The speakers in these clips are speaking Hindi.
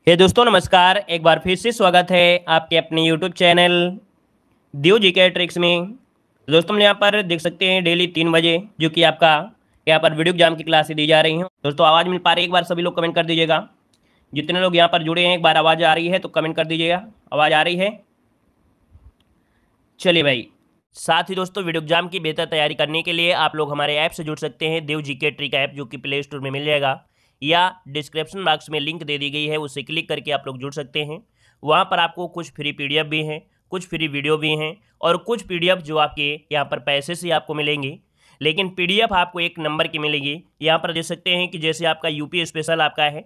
दोस्तों नमस्कार। एक बार फिर से स्वागत है आपके अपने यूट्यूब चैनल दियो जीके ट्रिक्स में। दोस्तों हम यहाँ पर देख सकते हैं डेली 3 बजे जो कि आपका यहाँ पर वीडियो एग्जाम की क्लासें दी जा रही हैं। दोस्तों आवाज़ मिल पा रही है? एक बार सभी लोग कमेंट कर दीजिएगा। जितने लोग यहाँ पर जुड़े हैं एक बार आवाज़ आ रही है तो कमेंट कर दीजिएगा। आवाज़ आ रही है? चलिए भाई। साथ ही दोस्तों वीडियो एग्जाम की बेहतर तैयारी करने के लिए आप लोग हमारे ऐप से जुड़ सकते हैं, देव जीके ट्रिक ऐप, जो कि प्ले स्टोर में मिल जाएगा या डिस्क्रिप्शन बॉक्स में लिंक दे दी गई है, उससे क्लिक करके आप लोग जुड़ सकते हैं। वहाँ पर आपको कुछ फ्री पीडीएफ भी हैं, कुछ फ्री वीडियो भी हैं और कुछ पीडीएफ जो आपके यहाँ पर पैसे से आपको मिलेंगी, लेकिन पीडीएफ आपको एक नंबर की मिलेगी। यहाँ पर देख सकते हैं कि जैसे आपका यूपी स्पेशल आपका है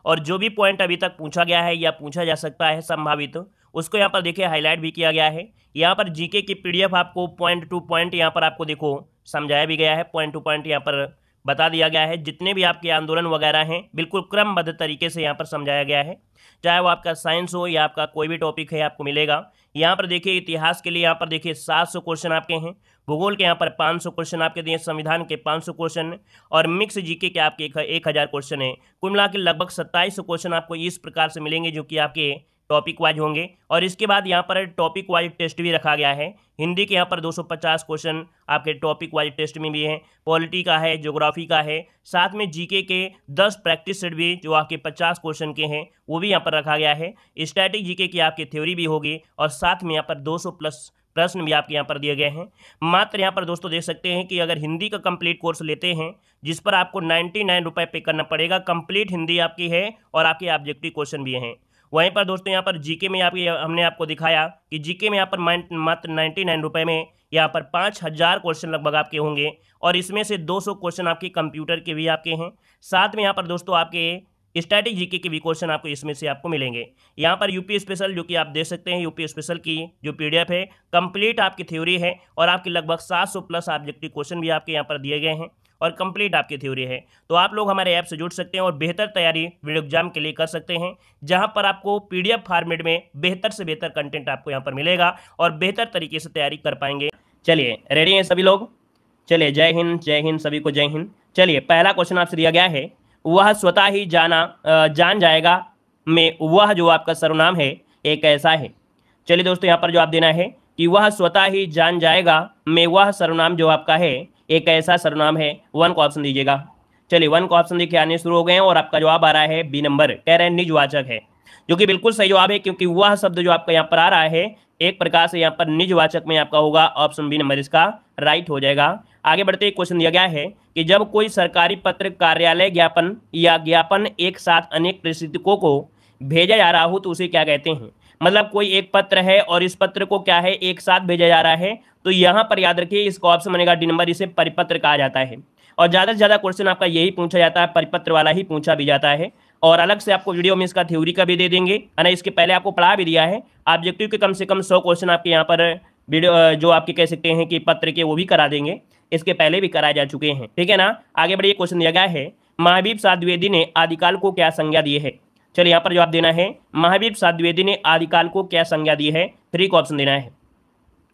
और जो भी पॉइंट अभी तक पूछा गया है या पूछा जा सकता है संभावित, उसको यहाँ पर देखिए हाईलाइट भी किया गया है। यहाँ पर जीके की पीडीएफ आपको पॉइंट टू पॉइंट यहाँ पर आपको देखो समझाया भी गया है, पॉइंट टू पॉइंट यहाँ पर बता दिया गया है। जितने भी आपके आंदोलन वगैरह हैं बिल्कुल क्रमबद्ध तरीके से यहाँ पर समझाया गया है, चाहे वो आपका साइंस हो या आपका कोई भी टॉपिक है आपको मिलेगा। यहाँ पर देखिए इतिहास के लिए यहाँ पर देखिए 700 क्वेश्चन आपके हैं, भूगोल के यहाँ पर 500 क्वेश्चन आपके दिए, संविधान के 500 क्वेश्चन और मिक्स जीके के आपके 1000 क्वेश्चन है। कुल मिला के लगभग 2700 क्वेश्चन आपको इस प्रकार से मिलेंगे जो कि आपके टॉपिक वाइज होंगे। और इसके बाद यहाँ पर टॉपिक वाइज टेस्ट भी रखा गया है। हिंदी के यहाँ पर 250 क्वेश्चन आपके टॉपिक वाइज टेस्ट में भी हैं, पॉलिटी का है, ज्योग्राफी का है, साथ में जीके के 10 प्रैक्टिस सेट भी जो आपके 50 क्वेश्चन के हैं वो भी यहाँ पर रखा गया है। स्टैटिक जीके की आपकी थ्योरी भी होगी और साथ में यहाँ पर 200 प्लस प्रश्न भी आपके यहाँ पर दिए गए हैं। मात्र यहाँ पर दोस्तों देख सकते हैं कि अगर हिंदी का कंप्लीट कोर्स लेते हैं जिस पर आपको 99 रुपये पे करना पड़ेगा, कंप्लीट हिंदी आपकी है और आपके ऑब्जेक्टिव क्वेश्चन भी हैं। वहीं पर दोस्तों यहाँ पर जीके में हमने आपको दिखाया कि जीके में यहाँ पर मात्र 99 रुपये में यहाँ पर 5000 क्वेश्चन लगभग आपके होंगे और इसमें से 200 क्वेश्चन आपके कंप्यूटर के भी आपके हैं। साथ में यहाँ पर दोस्तों आपके स्टैटिक जीके के भी क्वेश्चन आपको इसमें से आपको मिलेंगे। यहाँ पर यूपी स्पेशल जो कि आप देख सकते हैं, यूपी स्पेशल की जो पीडीएफ है कंप्लीट आपकी थ्योरी है और आपके लगभग 700 प्लस ऑब्जेक्टिव क्वेश्चन भी आपके यहाँ पर दिए गए हैं और कंप्लीट आपकी थ्योरी है। तो आप लोग हमारे ऐप से जुड़ सकते हैं और बेहतर तैयारी वीडियो एग्जाम के लिए कर सकते हैं, जहां पर आपको पीडीएफ फॉर्मेट में बेहतर से बेहतर कंटेंट आपको यहां पर मिलेगा और बेहतर तरीके से तैयारी कर पाएंगे। चलिए रेडी हैं सभी लोग? चलिए जय हिंद सभी को जय हिंद। चलिए पहला क्वेश्चन आपसे दिया गया है, वह स्वतः ही जान जाएगा में वह जो आपका सर्वनाम है एक ऐसा है। चलिए दोस्तों यहाँ पर जो आप देना है कि वह स्वतः ही जान जाएगा में वह सर्वनाम जो आपका है एक ऐसा सर्वनाम है। 1 को ऑप्शन दीजिएगा। चलिए 1 को ऑप्शन देखिए आने शुरू हो गए हैं और आपका जवाब आ रहा है बी नंबर, कह रहे हैं निजवाचक है, जो कि बिल्कुल सही जवाब है क्योंकि वह शब्द जो आपका यहाँ पर आ रहा है एक प्रकार से यहाँ पर निजवाचक में आपका होगा। ऑप्शन बी नंबर इसका राइट हो जाएगा। आगे बढ़ते एक क्वेश्चन दिया गया है कि जब कोई सरकारी पत्र, कार्यालय ज्ञापन या ज्ञापन एक साथ अनेक प्रेषितकों को भेजा जा रहा हो तो उसे क्या कहते हैं। मतलब कोई एक पत्र है और इस पत्र को क्या है एक साथ भेजा जा रहा है, तो यहाँ पर याद रखिए इसका ऑप्शन बनेगा डी नंबर, इसे परिपत्र कहा जाता है। और ज़्यादा से ज़्यादा क्वेश्चन आपका यही पूछा जाता है, परिपत्र वाला ही पूछा भी जाता है। और अलग से आपको वीडियो में इसका थ्योरी का भी दे देंगे, है ना। इसके पहले आपको पढ़ा भी दिया है। ऑब्जेक्टिव के कम से कम 100 क्वेश्चन आपके यहाँ पर वीडियो जो आपके कह सकते हैं कि पत्र के वो भी करा देंगे, इसके पहले भी कराए जा चुके हैं, ठीक है ना। आगे बढ़िए क्वेश्चन दिया गया है, महावीर प्रसाद द्विवेदी ने आदिकाल को क्या संज्ञा दी है। चलिए यहाँ पर जवाब देना है, महावीर प्रसाद द्विवेदी ने आदिकाल को क्या संज्ञा दी है। 3 को ऑप्शन देना है।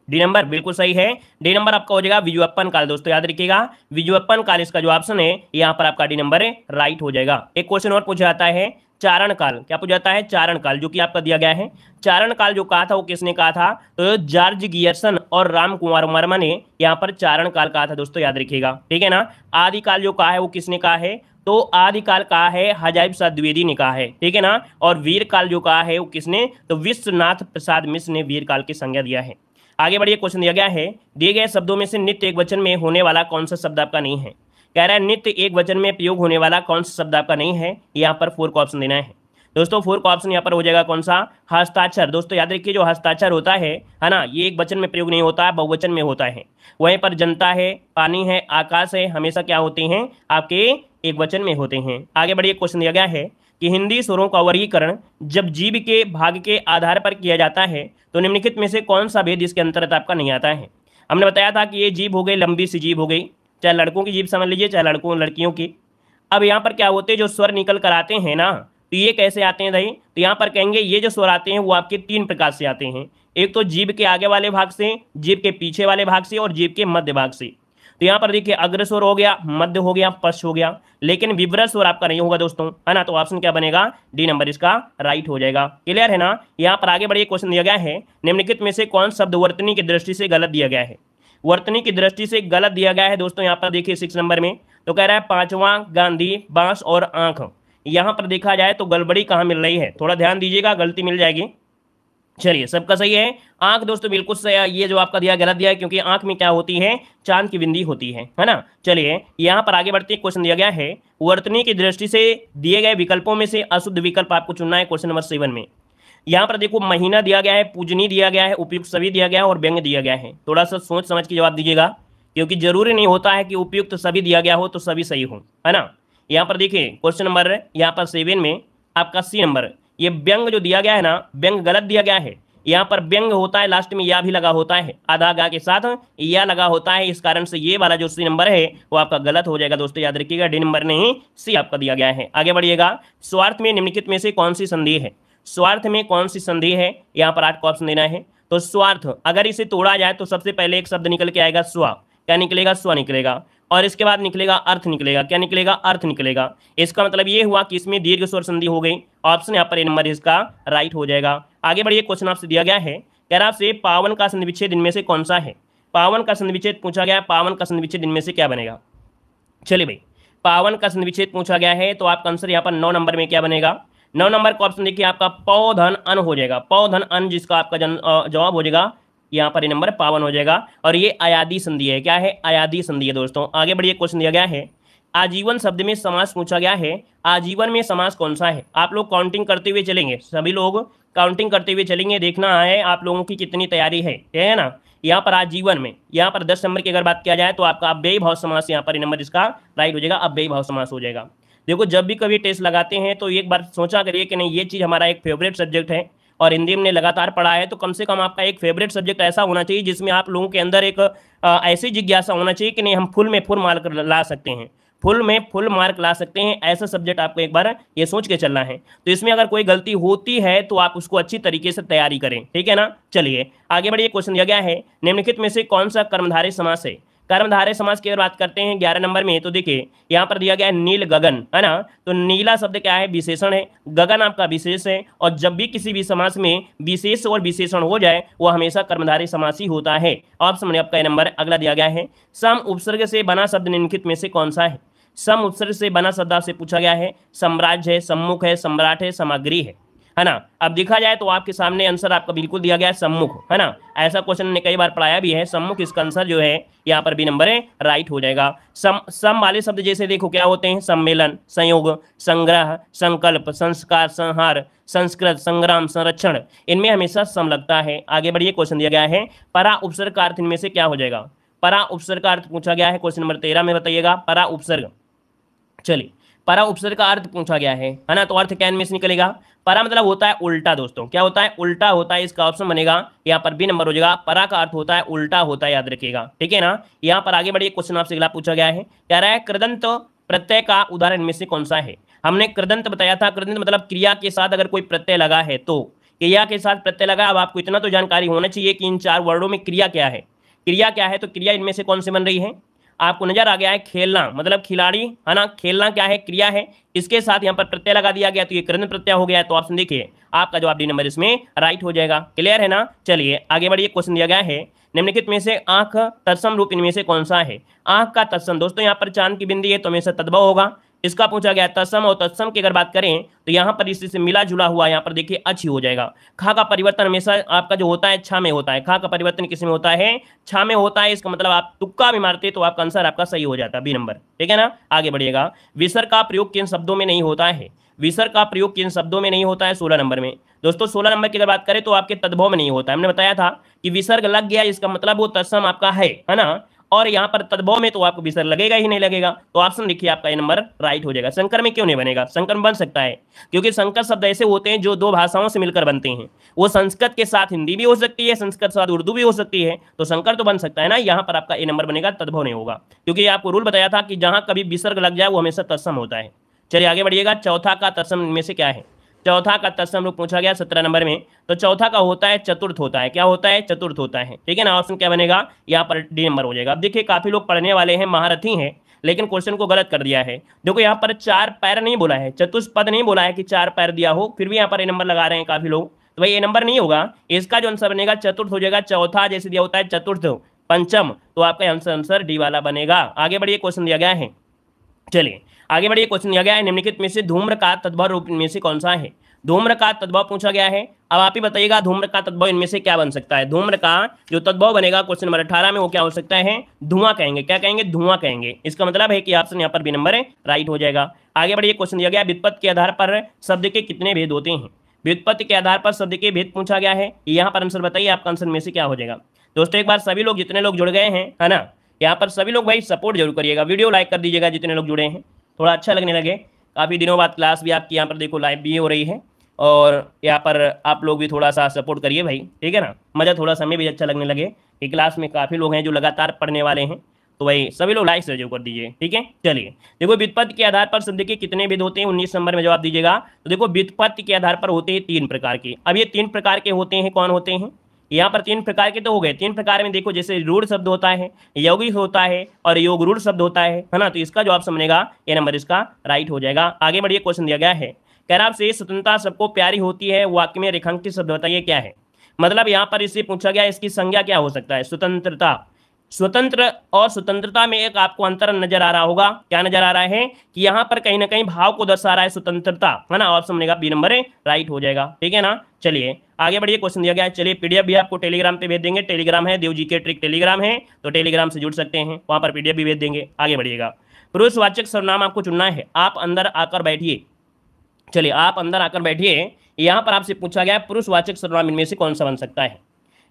डी नंबर बिल्कुल सही है, डी नंबर आपका हो जाएगा विजुअप्पन काल। दोस्तों याद रखिएगा विजुअप्पन काल इसका जो ऑप्शन है यहाँ पर आपका डी नंबर राइट हो जाएगा। एक क्वेश्चन और पूछा जाता है, चारण काल। क्या पूछा जाता है? चारण काल, जो कि आपका दिया गया है। चारण काल जो कहा था वो किसने कहा था? तो जॉर्ज गियर्सन और राम कुमार वर्मा ने यहाँ पर चारण काल कहा था। दोस्तों याद रखिएगा, ठीक है ना। आदिकाल जो कहा है वो किसने कहा है? तो आदिकाल कहा है हजारी प्रसाद द्विवेदी ने कहा है, ठीक है ना। और वीर काल जो कहा है वो किसने? तो विश्वनाथ प्रसाद मिश्र ने वीर काल की संज्ञा दिया है। आगे बढ़िए क्वेश्चन दिया गया है, दिए गए शब्दों में से नित्य एक वचन में होने वाला कौन सा शब्द आपका नहीं है। कह रहा है नित्य एक वचन में प्रयोग होने वाला कौन सा शब्द आपका नहीं है। यहाँ पर 4 का ऑप्शन देना है। दोस्तों 4 का ऑप्शन यहाँ पर हो जाएगा कौन सा? हस्ताक्षर। दोस्तों याद रखिए जो हस्ताक्षर होता है ना, ये एक वचन में प्रयोग नहीं होता है, बहुवचन में होता है। वहीं पर जनता है, पानी है, आकाश है, हमेशा क्या होते हैं आपके एक वचन में होते हैं। आगे बढ़िए क्वेश्चन दिया गया है कि हिंदी स्वरों का वर्गीकरण जब जीव के भाग के आधार पर किया जाता है तो निम्नलिखित में से कौन सा भेद इसके अंतर्गत आपका नहीं आता है। हमने बताया था कि ये जीभ हो गई, लंबी सी जीभ हो गई, चाहे लड़कों की जीभ समझ लीजिए चाहे लड़कियों की। अब यहाँ पर क्या होते हैं जो स्वर निकल कर आते हैं ना, तो ये कैसे आते हैं भाई? तो यहाँ पर कहेंगे ये जो स्वर आते हैं वो आपके 3 प्रकार से आते हैं। एक तो जीभ के आगे वाले भाग से, जीभ के पीछे वाले भाग से और जीभ के मध्य भाग से। तो यहाँ पर देखिए अग्र स्वर हो गया, मध्य हो गया, पश्च हो गया, लेकिन विवृत स्वर आपका नहीं होगा दोस्तों, है ना। तो ऑप्शन क्या बनेगा, डी नंबर इसका राइट हो जाएगा। क्लियर है ना। यहाँ पर आगे बढ़िए, क्वेश्चन दिया गया है निम्नलिखित में से कौन शब्द वर्तनी की दृष्टि से गलत दिया गया है। वर्तनी की दृष्टि से गलत दिया गया है दोस्तों, यहाँ पर देखिए 6 नंबर में तो कह रहा है पांचवा गांधी, बांस और आंख। यहाँ पर देखा जाए तो गड़बड़ी कहाँ मिल रही है, थोड़ा ध्यान दीजिएगा, गलती मिल जाएगी। चलिए सबका सही है, आंख दोस्तों बिल्कुल सही है, ये जो आपका दिया गलत दिया है, क्योंकि आंख में क्या होती है, चांद की बिंदी होती है ना। चलिए यहाँ पर आगे बढ़ते, क्वेश्चन दिया गया है वर्तनी की दृष्टि से दिए गए विकल्पों में से अशुद्ध विकल्प आपको चुनना है। क्वेश्चन नंबर 7 में यहाँ पर देखो महीना दिया गया है, पूजनी दिया गया है, उपयुक्त सभी दिया गया है और व्यंग दिया गया है। थोड़ा सा सोच समझ के जवाब दीजिएगा, क्योंकि जरूरी नहीं होता है कि उपयुक्त सभी दिया गया हो तो सभी सही हो, है ना। यहाँ पर देखिए क्वेश्चन नंबर यहाँ पर 7 में आपका सी नंबर, ये व्यंग जो दिया गया है ना, व्यंग गलत दिया गया है। यहाँ पर व्यंग होता है लास्ट में या भी लगा होता है, आधा गा के साथ या लगा होता है, इस कारण से ये वाला जो सी नंबर है वो आपका गलत हो जाएगा दोस्तों, याद रखिएगा, डी नंबर नहीं सी आपका दिया गया है। आगे बढ़िएगा, स्वार्थ में निम्नलिखित में से कौन सी संधि है। स्वार्थ में कौन सी संधि है, यहाँ पर 8 को ऑप्शन देना है। तो स्वार्थ अगर इसे तोड़ा जाए तो सबसे पहले एक शब्द निकल के आएगा स्व, क्या निकलेगा, स्व निकलेगा, और इसके बाद निकलेगा अर्थ निकलेगा, क्या निकलेगा, अर्थ निकलेगा। इसका मतलब ये हुआ कि इसमें दीर्घ स्वर संधि हो गई, ऑप्शन यहाँ पर ए नंबर इसका राइट हो जाएगा। आगे बढ़िए, क्वेश्चन आपसे दिया गया है, कह रहा आपसे पावन का संधि विच्छेद इनमें से कौन सा है। पावन का संधि विच्छेद पूछा गया है, पावन का संधि विच्छेद इनमें से क्या बनेगा। चलिए भाई, पावन का संधि विच्छेद पूछा गया है तो आपका आंसर यहाँ पर 9 नंबर में क्या बनेगा, 9 नंबर का ऑप्शन देखिए आपका पौधन अन हो जाएगा, पौधन अन, जिसका आपका जवाब हो जाएगा यहाँ पर ये नंबर 52 हो जाएगा। और ये अयादी संधि है, क्या है, अयादी संधि है दोस्तों। आगे बढ़िए, क्वेश्चन दिया गया है आजीवन शब्द में समास पूछा गया है, आजीवन में समास कौन सा है। आप लोग काउंटिंग करते हुए चलेंगे, सभी लोग काउंटिंग करते हुए चलेंगे, देखना है आप लोगों की कितनी तैयारी है ना। यहाँ पर आजीवन में यहाँ पर 10 नंबर की अगर बात किया जाए तो आपका अव्ययी भाव समास, यहाँ पर ये नंबर इसका राइट हो जाएगा, अव्ययी भाव समास हो जाएगा। देखो जब भी कभी टेस्ट लगाते हैं तो एक बार सोचा करिए कि नहीं ये चीज़ हमारा एक फेवरेट सब्जेक्ट है और हिंदी में लगातार पढ़ा है, तो कम से कम आपका एक फेवरेट सब्जेक्ट ऐसा होना चाहिए जिसमें आप लोगों के अंदर एक ऐसी जिज्ञासा होना चाहिए कि नहीं हम फुल में फुल मार्क ला सकते हैं, फुल में फुल मार्क ला सकते हैं, ऐसा सब्जेक्ट आपको एक बार ये सोच के चलना है। तो इसमें अगर कोई गलती होती है तो आप उसको अच्छी तरीके से तैयारी करें, ठीक है ना। चलिए आगे बढ़िए, क्वेश्चन दिया गया है निम्नलिखित में से कौन सा कर्मधारय समास है। कर्मधारय समास की अगर बात करते हैं 11 नंबर में, तो देखिए यहाँ पर दिया गया है नील गगन, है ना। तो नीला शब्द क्या है, विशेषण है, गगन आपका विशेष है, और जब भी किसी भी समास में विशेष और विशेषण हो जाए वो हमेशा कर्मधारय समास ही होता है। ऑप्शन में आपका नंबर अगला दिया गया है सम उपसर्ग से बना शब्द निम्नलिखित में से कौन सा है। सम उपसर्ग से बना शब्द आपसे पूछा गया है, सम्राज्य है, सम्मुख है, सम्राट है, सामग्री है ना। अब देखा जाए तो आपके सामने आंसर आपका बिल्कुल दिया गया है सम्मुख, है ना। ऐसा क्वेश्चन ने कई बार पढ़ाया भी है, सम्मुख इसका आंसर जो है यहाँ पर भी नंबर है राइट हो जाएगा। सम वाले शब्द जैसे देखो क्या होते हैं, सम्मेलन, संयोग, संग्रह, संकल्प, संस्कार, संहार, संस्कृत, संग्राम, संरक्षण, इनमें हमेशा सम लगता है। आगे बढ़िए, क्वेश्चन दिया गया है परा उपसर्ग का अर्थ इनमें से क्या हो जाएगा। परा उपसर्ग का अर्थ पूछा गया है, क्वेश्चन नंबर 13 में बताइएगा परा उपसर्ग। चलिए परा उपसर्ग का अर्थ पूछा गया है ना, तो अर्थ क्या इनमें से निकलेगा। परा मतलब होता है उल्टा दोस्तों, क्या होता है, उल्टा होता है, इसका ऑप्शन बनेगा यहाँ पर बी नंबर हो जाएगा। परा का अर्थ होता है उल्टा होता है, याद रखिएगा, ठीक है ना। यहाँ पर आगे बढ़िए, क्वेश्चन आपसे अगला पूछा गया है, कह रहा है कृदंत प्रत्यय का उदाहरण में से कौन सा है। हमने कृदंत बताया था, कृदंत मतलब क्रिया के साथ अगर कोई प्रत्यय लगा है, तो क्रिया के साथ प्रत्यय लगा। अब आपको इतना तो जानकारी होना चाहिए कि इन 4 वर्डों में क्रिया क्या है, क्रिया क्या है, तो क्रिया इनमें से कौन से बन रही है। आपको नजर आ गया है खेलना, मतलब खिलाड़ी, है ना, खेलना क्या है, क्रिया है, इसके साथ यहाँ पर प्रत्यय लगा दिया गया तो ये कृदंत प्रत्यय हो गया। तो ऑप्शन देखिए आपका जवाब डी नंबर इसमें राइट हो जाएगा। क्लियर है ना। चलिए आगे बढ़िए, क्वेश्चन दिया गया है निम्नलिखित में से आंख तत्सम रूप इनमें से कौन सा है। आंख का तत्सम दोस्तों यहाँ पर चांद की बिंदी है तो हमेशा तद्भव होगा, इसका पूछा गया तत्सम, और तत्सम की अगर बात करें तो यहाँ पर इसी से मिला जुला हुआ यहाँ पर देखिए अच्छी हो जाएगा। खा का परिवर्तन हमेशा आपका जो होता है छा में होता है, खा का परिवर्तन किस में होता है, छा में होता है। इसका मतलब आप तुक्का भी मारते तो आपका आंसर आपका सही हो जाता है, बी नंबर, ठीक है ना। आगे बढ़िएगा, विसर्ग का प्रयोग किन शब्दों में नहीं होता है। विसर्ग का प्रयोग किन शब्दों में नहीं होता है, 16 नंबर में दोस्तों। 16 नंबर की अगर बात करें तो आपके तद्भव में नहीं होता है। हमने बताया था कि विसर्ग लग गया इसका मतलब वो तत्सम आपका है ना, और यहाँ पर तद्भव में तो आपको विसर्ग लगेगा ही नहीं लगेगा। तो ऑप्शन देखिए आपका ये नंबर राइट हो जाएगा। संकर में क्यों नहीं बनेगा, संकर में बन सकता है, क्योंकि संकर शब्द ऐसे होते हैं जो 2 भाषाओं से मिलकर बनते हैं। वो संस्कृत के साथ हिंदी भी हो सकती है, संस्कृत के साथ उर्दू भी हो सकती है, तो संकर तो बन सकता है ना। यहाँ पर आपका ये नंबर बनेगा, तद्भव नहीं होगा, क्योंकि आपको रूल बताया था कि जहाँ कभी विसर्ग लग जाए वो हमेशा तत्सम होता है। चलिए आगे बढ़िएगा, चौथा का तत्सम में से क्या है। चौथा का तत्सम रूप पूछा गया 17 नंबर में, तो चौथा का होता है चतुर्थ होता है। क्या होता है? चतुर्थ होता है। ठीक है ना, ऑप्शन क्या बनेगा? यहाँ पर डी नंबर हो जाएगा। अब देखिए काफी लोग पढ़ने वाले हैं, महारथी हैं, लेकिन क्वेश्चन को गलत कर दिया है। देखो यहाँ पर 4 पैर नहीं बोला है, चतुष्पद नहीं बोला है कि 4 पैर दिया हो, फिर भी यहाँ पर ए नंबर लगा रहे हैं काफी लोग, तो भाई ए नंबर नहीं होगा। इसका जो आंसर बनेगा चतुर्थ हो जाएगा। चौथा जैसे दिया होता है चतुर्थ, पंचम, तो आपका आंसर डी वाला बनेगा। आगे बढ़िए, क्वेश्चन दिया गया है। चलिए आगे बढ़िए, क्वेश्चन दिया गया है, निम्नलिखित में से धूम्र का तद्भव रूप इनमें से कौन सा है? धूम्र का तद्भव पूछा गया है। अब आप ही बताइएगा धूम्र का तद्भव इनमें से क्या बन सकता है? धूम्र का जो तद्भव बनेगा क्वेश्चन नंबर 18 में, वो क्या हो सकता है? धुआं कहेंगे। क्या कहेंगे? धुआं कहेंगे। इसका मतलब है कि ऑप्शन यहाँ पर बी नंबर है, राइट हो जाएगा। आगे बढ़िए, क्वेश्चन दिया गया, व्युत्पत्ति के आधार पर शब्द के कितने भेद होते हैं? व्युत्पत्ति के आधार पर शब्द के भेद पूछा गया है। यहाँ पर आंसर बताइए, आपका आंसर में से क्या हो जाएगा? दोस्तों एक बार सभी लोग, जितने लोग जुड़ गए हैं, है ना, यहाँ पर सभी लोग भाई सपोर्ट जरूर करिएगा, वीडियो लाइक कर दीजिएगा जितने लोग जुड़े हैं, थोड़ा अच्छा लगने लगे। काफ़ी दिनों बाद क्लास भी आपकी यहाँ पर देखो लाइव भी हो रही है, और यहाँ पर आप लोग भी थोड़ा सा सपोर्ट करिए भाई, ठीक है ना, मज़ा थोड़ा सा हमें भी अच्छा लगने लगे कि क्लास में काफ़ी लोग हैं जो लगातार पढ़ने वाले हैं, तो भाई सभी लोग लाइक से जरूर कर दीजिए, ठीक है। चलिए देखो, व्युत्पत्ति के आधार पर शब्द के कितने भेद होते हैं? 19 नंबर में जवाब दीजिएगा। तो देखो व्युत्पत्ति के आधार पर होते हैं 3 प्रकार के। अब ये 3 प्रकार के होते हैं, कौन होते हैं? यहाँ पर 3 प्रकार के तो हो गए। 3 प्रकार में देखो, जैसे रूढ़ शब्द होता है, यौगिक होता है और योग रूढ़ शब्द होता है ना, तो इसका जवाब समझेगा ये नंबर इसका राइट हो जाएगा। आगे बढ़िए, क्वेश्चन दिया गया है, कह रहा आपसे स्वतंत्रता सबको प्यारी होती है, वाक्य में रेखांकित शब्द बताइए क्या है? मतलब यहाँ पर इससे पूछा गया इसकी संज्ञा क्या हो सकता है? स्वतंत्रता। स्वतंत्र और स्वतंत्रता में एक आपको अंतर नजर आ रहा होगा। क्या नजर आ रहा है? कि यहाँ पर कहीं ना कहीं भाव को दर्शा रहा है स्वतंत्रता, है ना, ऑप्शन बनेगा बी नंबर है, राइट हो जाएगा, ठीक है ना। चलिए आगे बढ़िए, क्वेश्चन दिया गया है। चलिए पीडीएफ भी आपको टेलीग्राम पे भेज देंगे, टेलीग्राम है देव जीके ट्रिक टेलीग्राम है, तो टेलीग्राम से जुड़ सकते हैं, वहां पर पीडीएफ भी भेज देंगे। आगे बढ़िएगा, पुरुषवाचक सर्वनाम आपको चुनना है। आप अंदर आकर बैठिए। चलिए आप अंदर आकर बैठिए। यहाँ पर आपसे पूछा गया पुरुषवाचक सर्वनाम इनमें से कौन सा बन सकता है?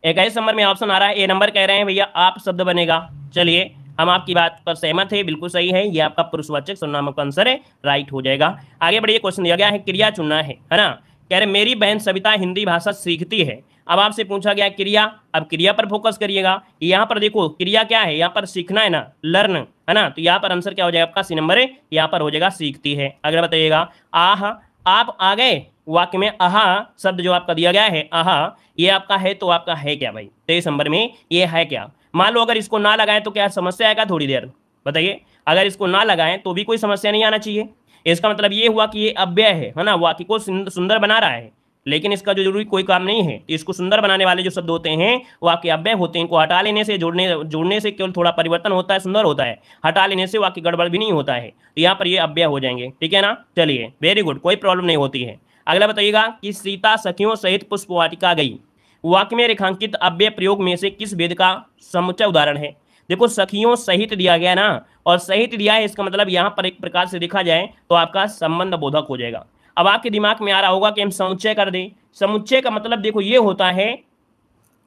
21 नंबर में ऑप्शन आ रहा है, ए नंबर कह रहे हैं भैया आप शब्द बनेगा। चलिए हम आपकी बात पर सहमत है, बिल्कुल सही है, ये आपका पुरुषवाचक सर्वनाम का आंसर है, राइट हो जाएगा। आगे बढ़िए, क्वेश्चन दिया गया है, क्रिया चुनना है ना। कह रहे मेरी बहन सविता हिंदी भाषा सीखती है। अब आपसे पूछा गया क्रिया, अब क्रिया पर फोकस करिएगा। यहाँ पर देखो क्रिया क्या है, यहाँ पर सीखना है ना, लर्न, है ना, तो यहाँ पर आंसर क्या हो जाएगा आपका? सी नंबर है, यहाँ पर हो जाएगा सीखती है। अगला बताइएगा, आह आप आ गए, वाक्य में आहा शब्द जो आपका दिया गया है, आहा, ये आपका है, तो आपका है क्या भाई? 23 नंबर में ये है क्या? मान लो अगर इसको ना लगाएं तो क्या समस्या आएगा? थोड़ी देर बताइए, अगर इसको ना लगाएं तो भी कोई समस्या नहीं आना चाहिए। इसका मतलब ये हुआ कि ये अव्यय है ना, वाक्य को सुंदर बना रहा है, लेकिन इसका जो जरूरी कोई काम नहीं है। इसको सुंदर बनाने वाले जो शब्द होते हैं वाक्य अव्यय होते हैं, इनको हटा लेने से, जोड़ने से केवल थोड़ा परिवर्तन होता है, सुंदर होता है, हटा लेने से वाक्य गड़बड़ भी नहीं होता है, तो यहाँ पर ये अव्यय हो जाएंगे, ठीक है ना। चलिए वेरी गुड, कोई प्रॉब्लम नहीं होती है। अगला बताइएगा कि सीता सखियों सहित पुष्प वाटिका गई, वाक्य में रेखांकित अव्यय प्रयोग में से किस भेद का समुच्चय उदाहरण है? देखो सखियों सहित दिया गया ना, और सहित दिया है, इसका मतलब यहाँ पर एक प्रकार से देखा जाए तो आपका संबंध बोधक हो जाएगा। अब आपके दिमाग में आ रहा होगा कि हम समुच्चय कर दें। समुच्चय का मतलब देखो ये होता है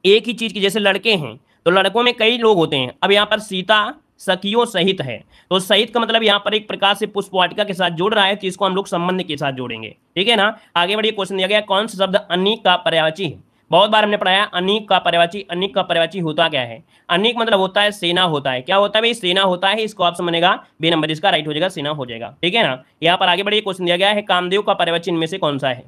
एक ही चीज की, जैसे लड़के हैं तो लड़कों में कई लोग होते हैं। अब यहाँ पर सीता सखियों सहित है, तो सहित का मतलब यहाँ पर एक प्रकार से पुष्प वाटिका के साथ जोड़ रहा है, तो इसको हम लोग संबंध के साथ जोड़ेंगे, ठीक है ना। आगे बढ़िए, क्वेश्चन दिया गया, कौन सा शब्द अनीक का पर्यायवाची है? बहुत बार हमने पढ़ाया अनीक का पर्यायवाची। अनीक का पर्यायवाची होता क्या है? अनीक मतलब होता है सेना होता है। क्या होता है भाई? सेना होता है। इसको ऑप्शन बनेगा बी नंबर, इसका राइट हो जाएगा, सेना हो जाएगा, ठीक है ना। यहाँ पर आगे बढ़िए, क्वेश्चन दिया गया है, कामदेव का पर्यायवाची इनमें से कौन सा है?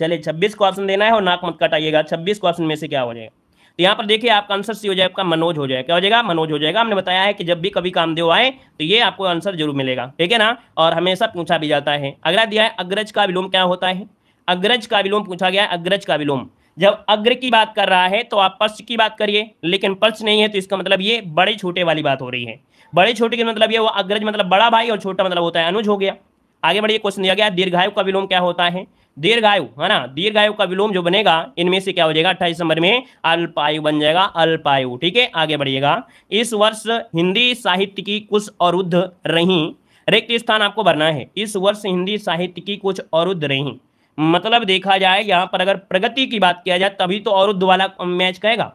चलिए 26 को ऑप्शन देना है और नाक मत कटाइएगा, 26 को ऑप्शन में से क्या हो जाएगा? तो यहाँ पर देखिए आपका आंसर सी हो जाएगा, आपका मनोज हो जाएगा। क्या हो जाएगा? मनोज हो जाएगा। हमने बताया है कि जब भी कभी कामदेव आए तो ये आपको आंसर जरूर मिलेगा, ठीक है ना, और हमेशा पूछा भी जाता है। अगला दिया है, अग्रज का विलोम क्या होता है? अग्रज का विलोम पूछा गया है। अग्रज का विलोम, जब अग्र की बात कर रहा है तो आप पक्ष की बात करिए, लेकिन पक्ष नहीं है तो इसका मतलब ये बड़े छोटे वाली बात हो रही है। बड़े छोटे का मतलब ये हुआ, अग्रज मतलब बड़ा भाई और छोटा मतलब होता है अनुज, हो गया। आगे बढ़िए, क्वेश्चन दिया गया, दीर्घायु का विलोम क्या होता है? दीर्घायु, है ना, दीर्घायु का विलोम जो बनेगा इनमें से क्या हो जाएगा? 28 नंबर में अल्पायु बन जाएगा, अल्पायु, ठीक है। आगे बढ़िएगा, इस वर्ष हिंदी साहित्य की कुछ अवरुद्ध रही, रिक्त स्थान आपको भरना है। इस वर्ष हिंदी साहित्य की कुछ अवरुद्ध रही, मतलब देखा जाए यहाँ पर अगर प्रगति की बात किया जाए तभी तो अवरुद्ध वाला मैच कहेगा।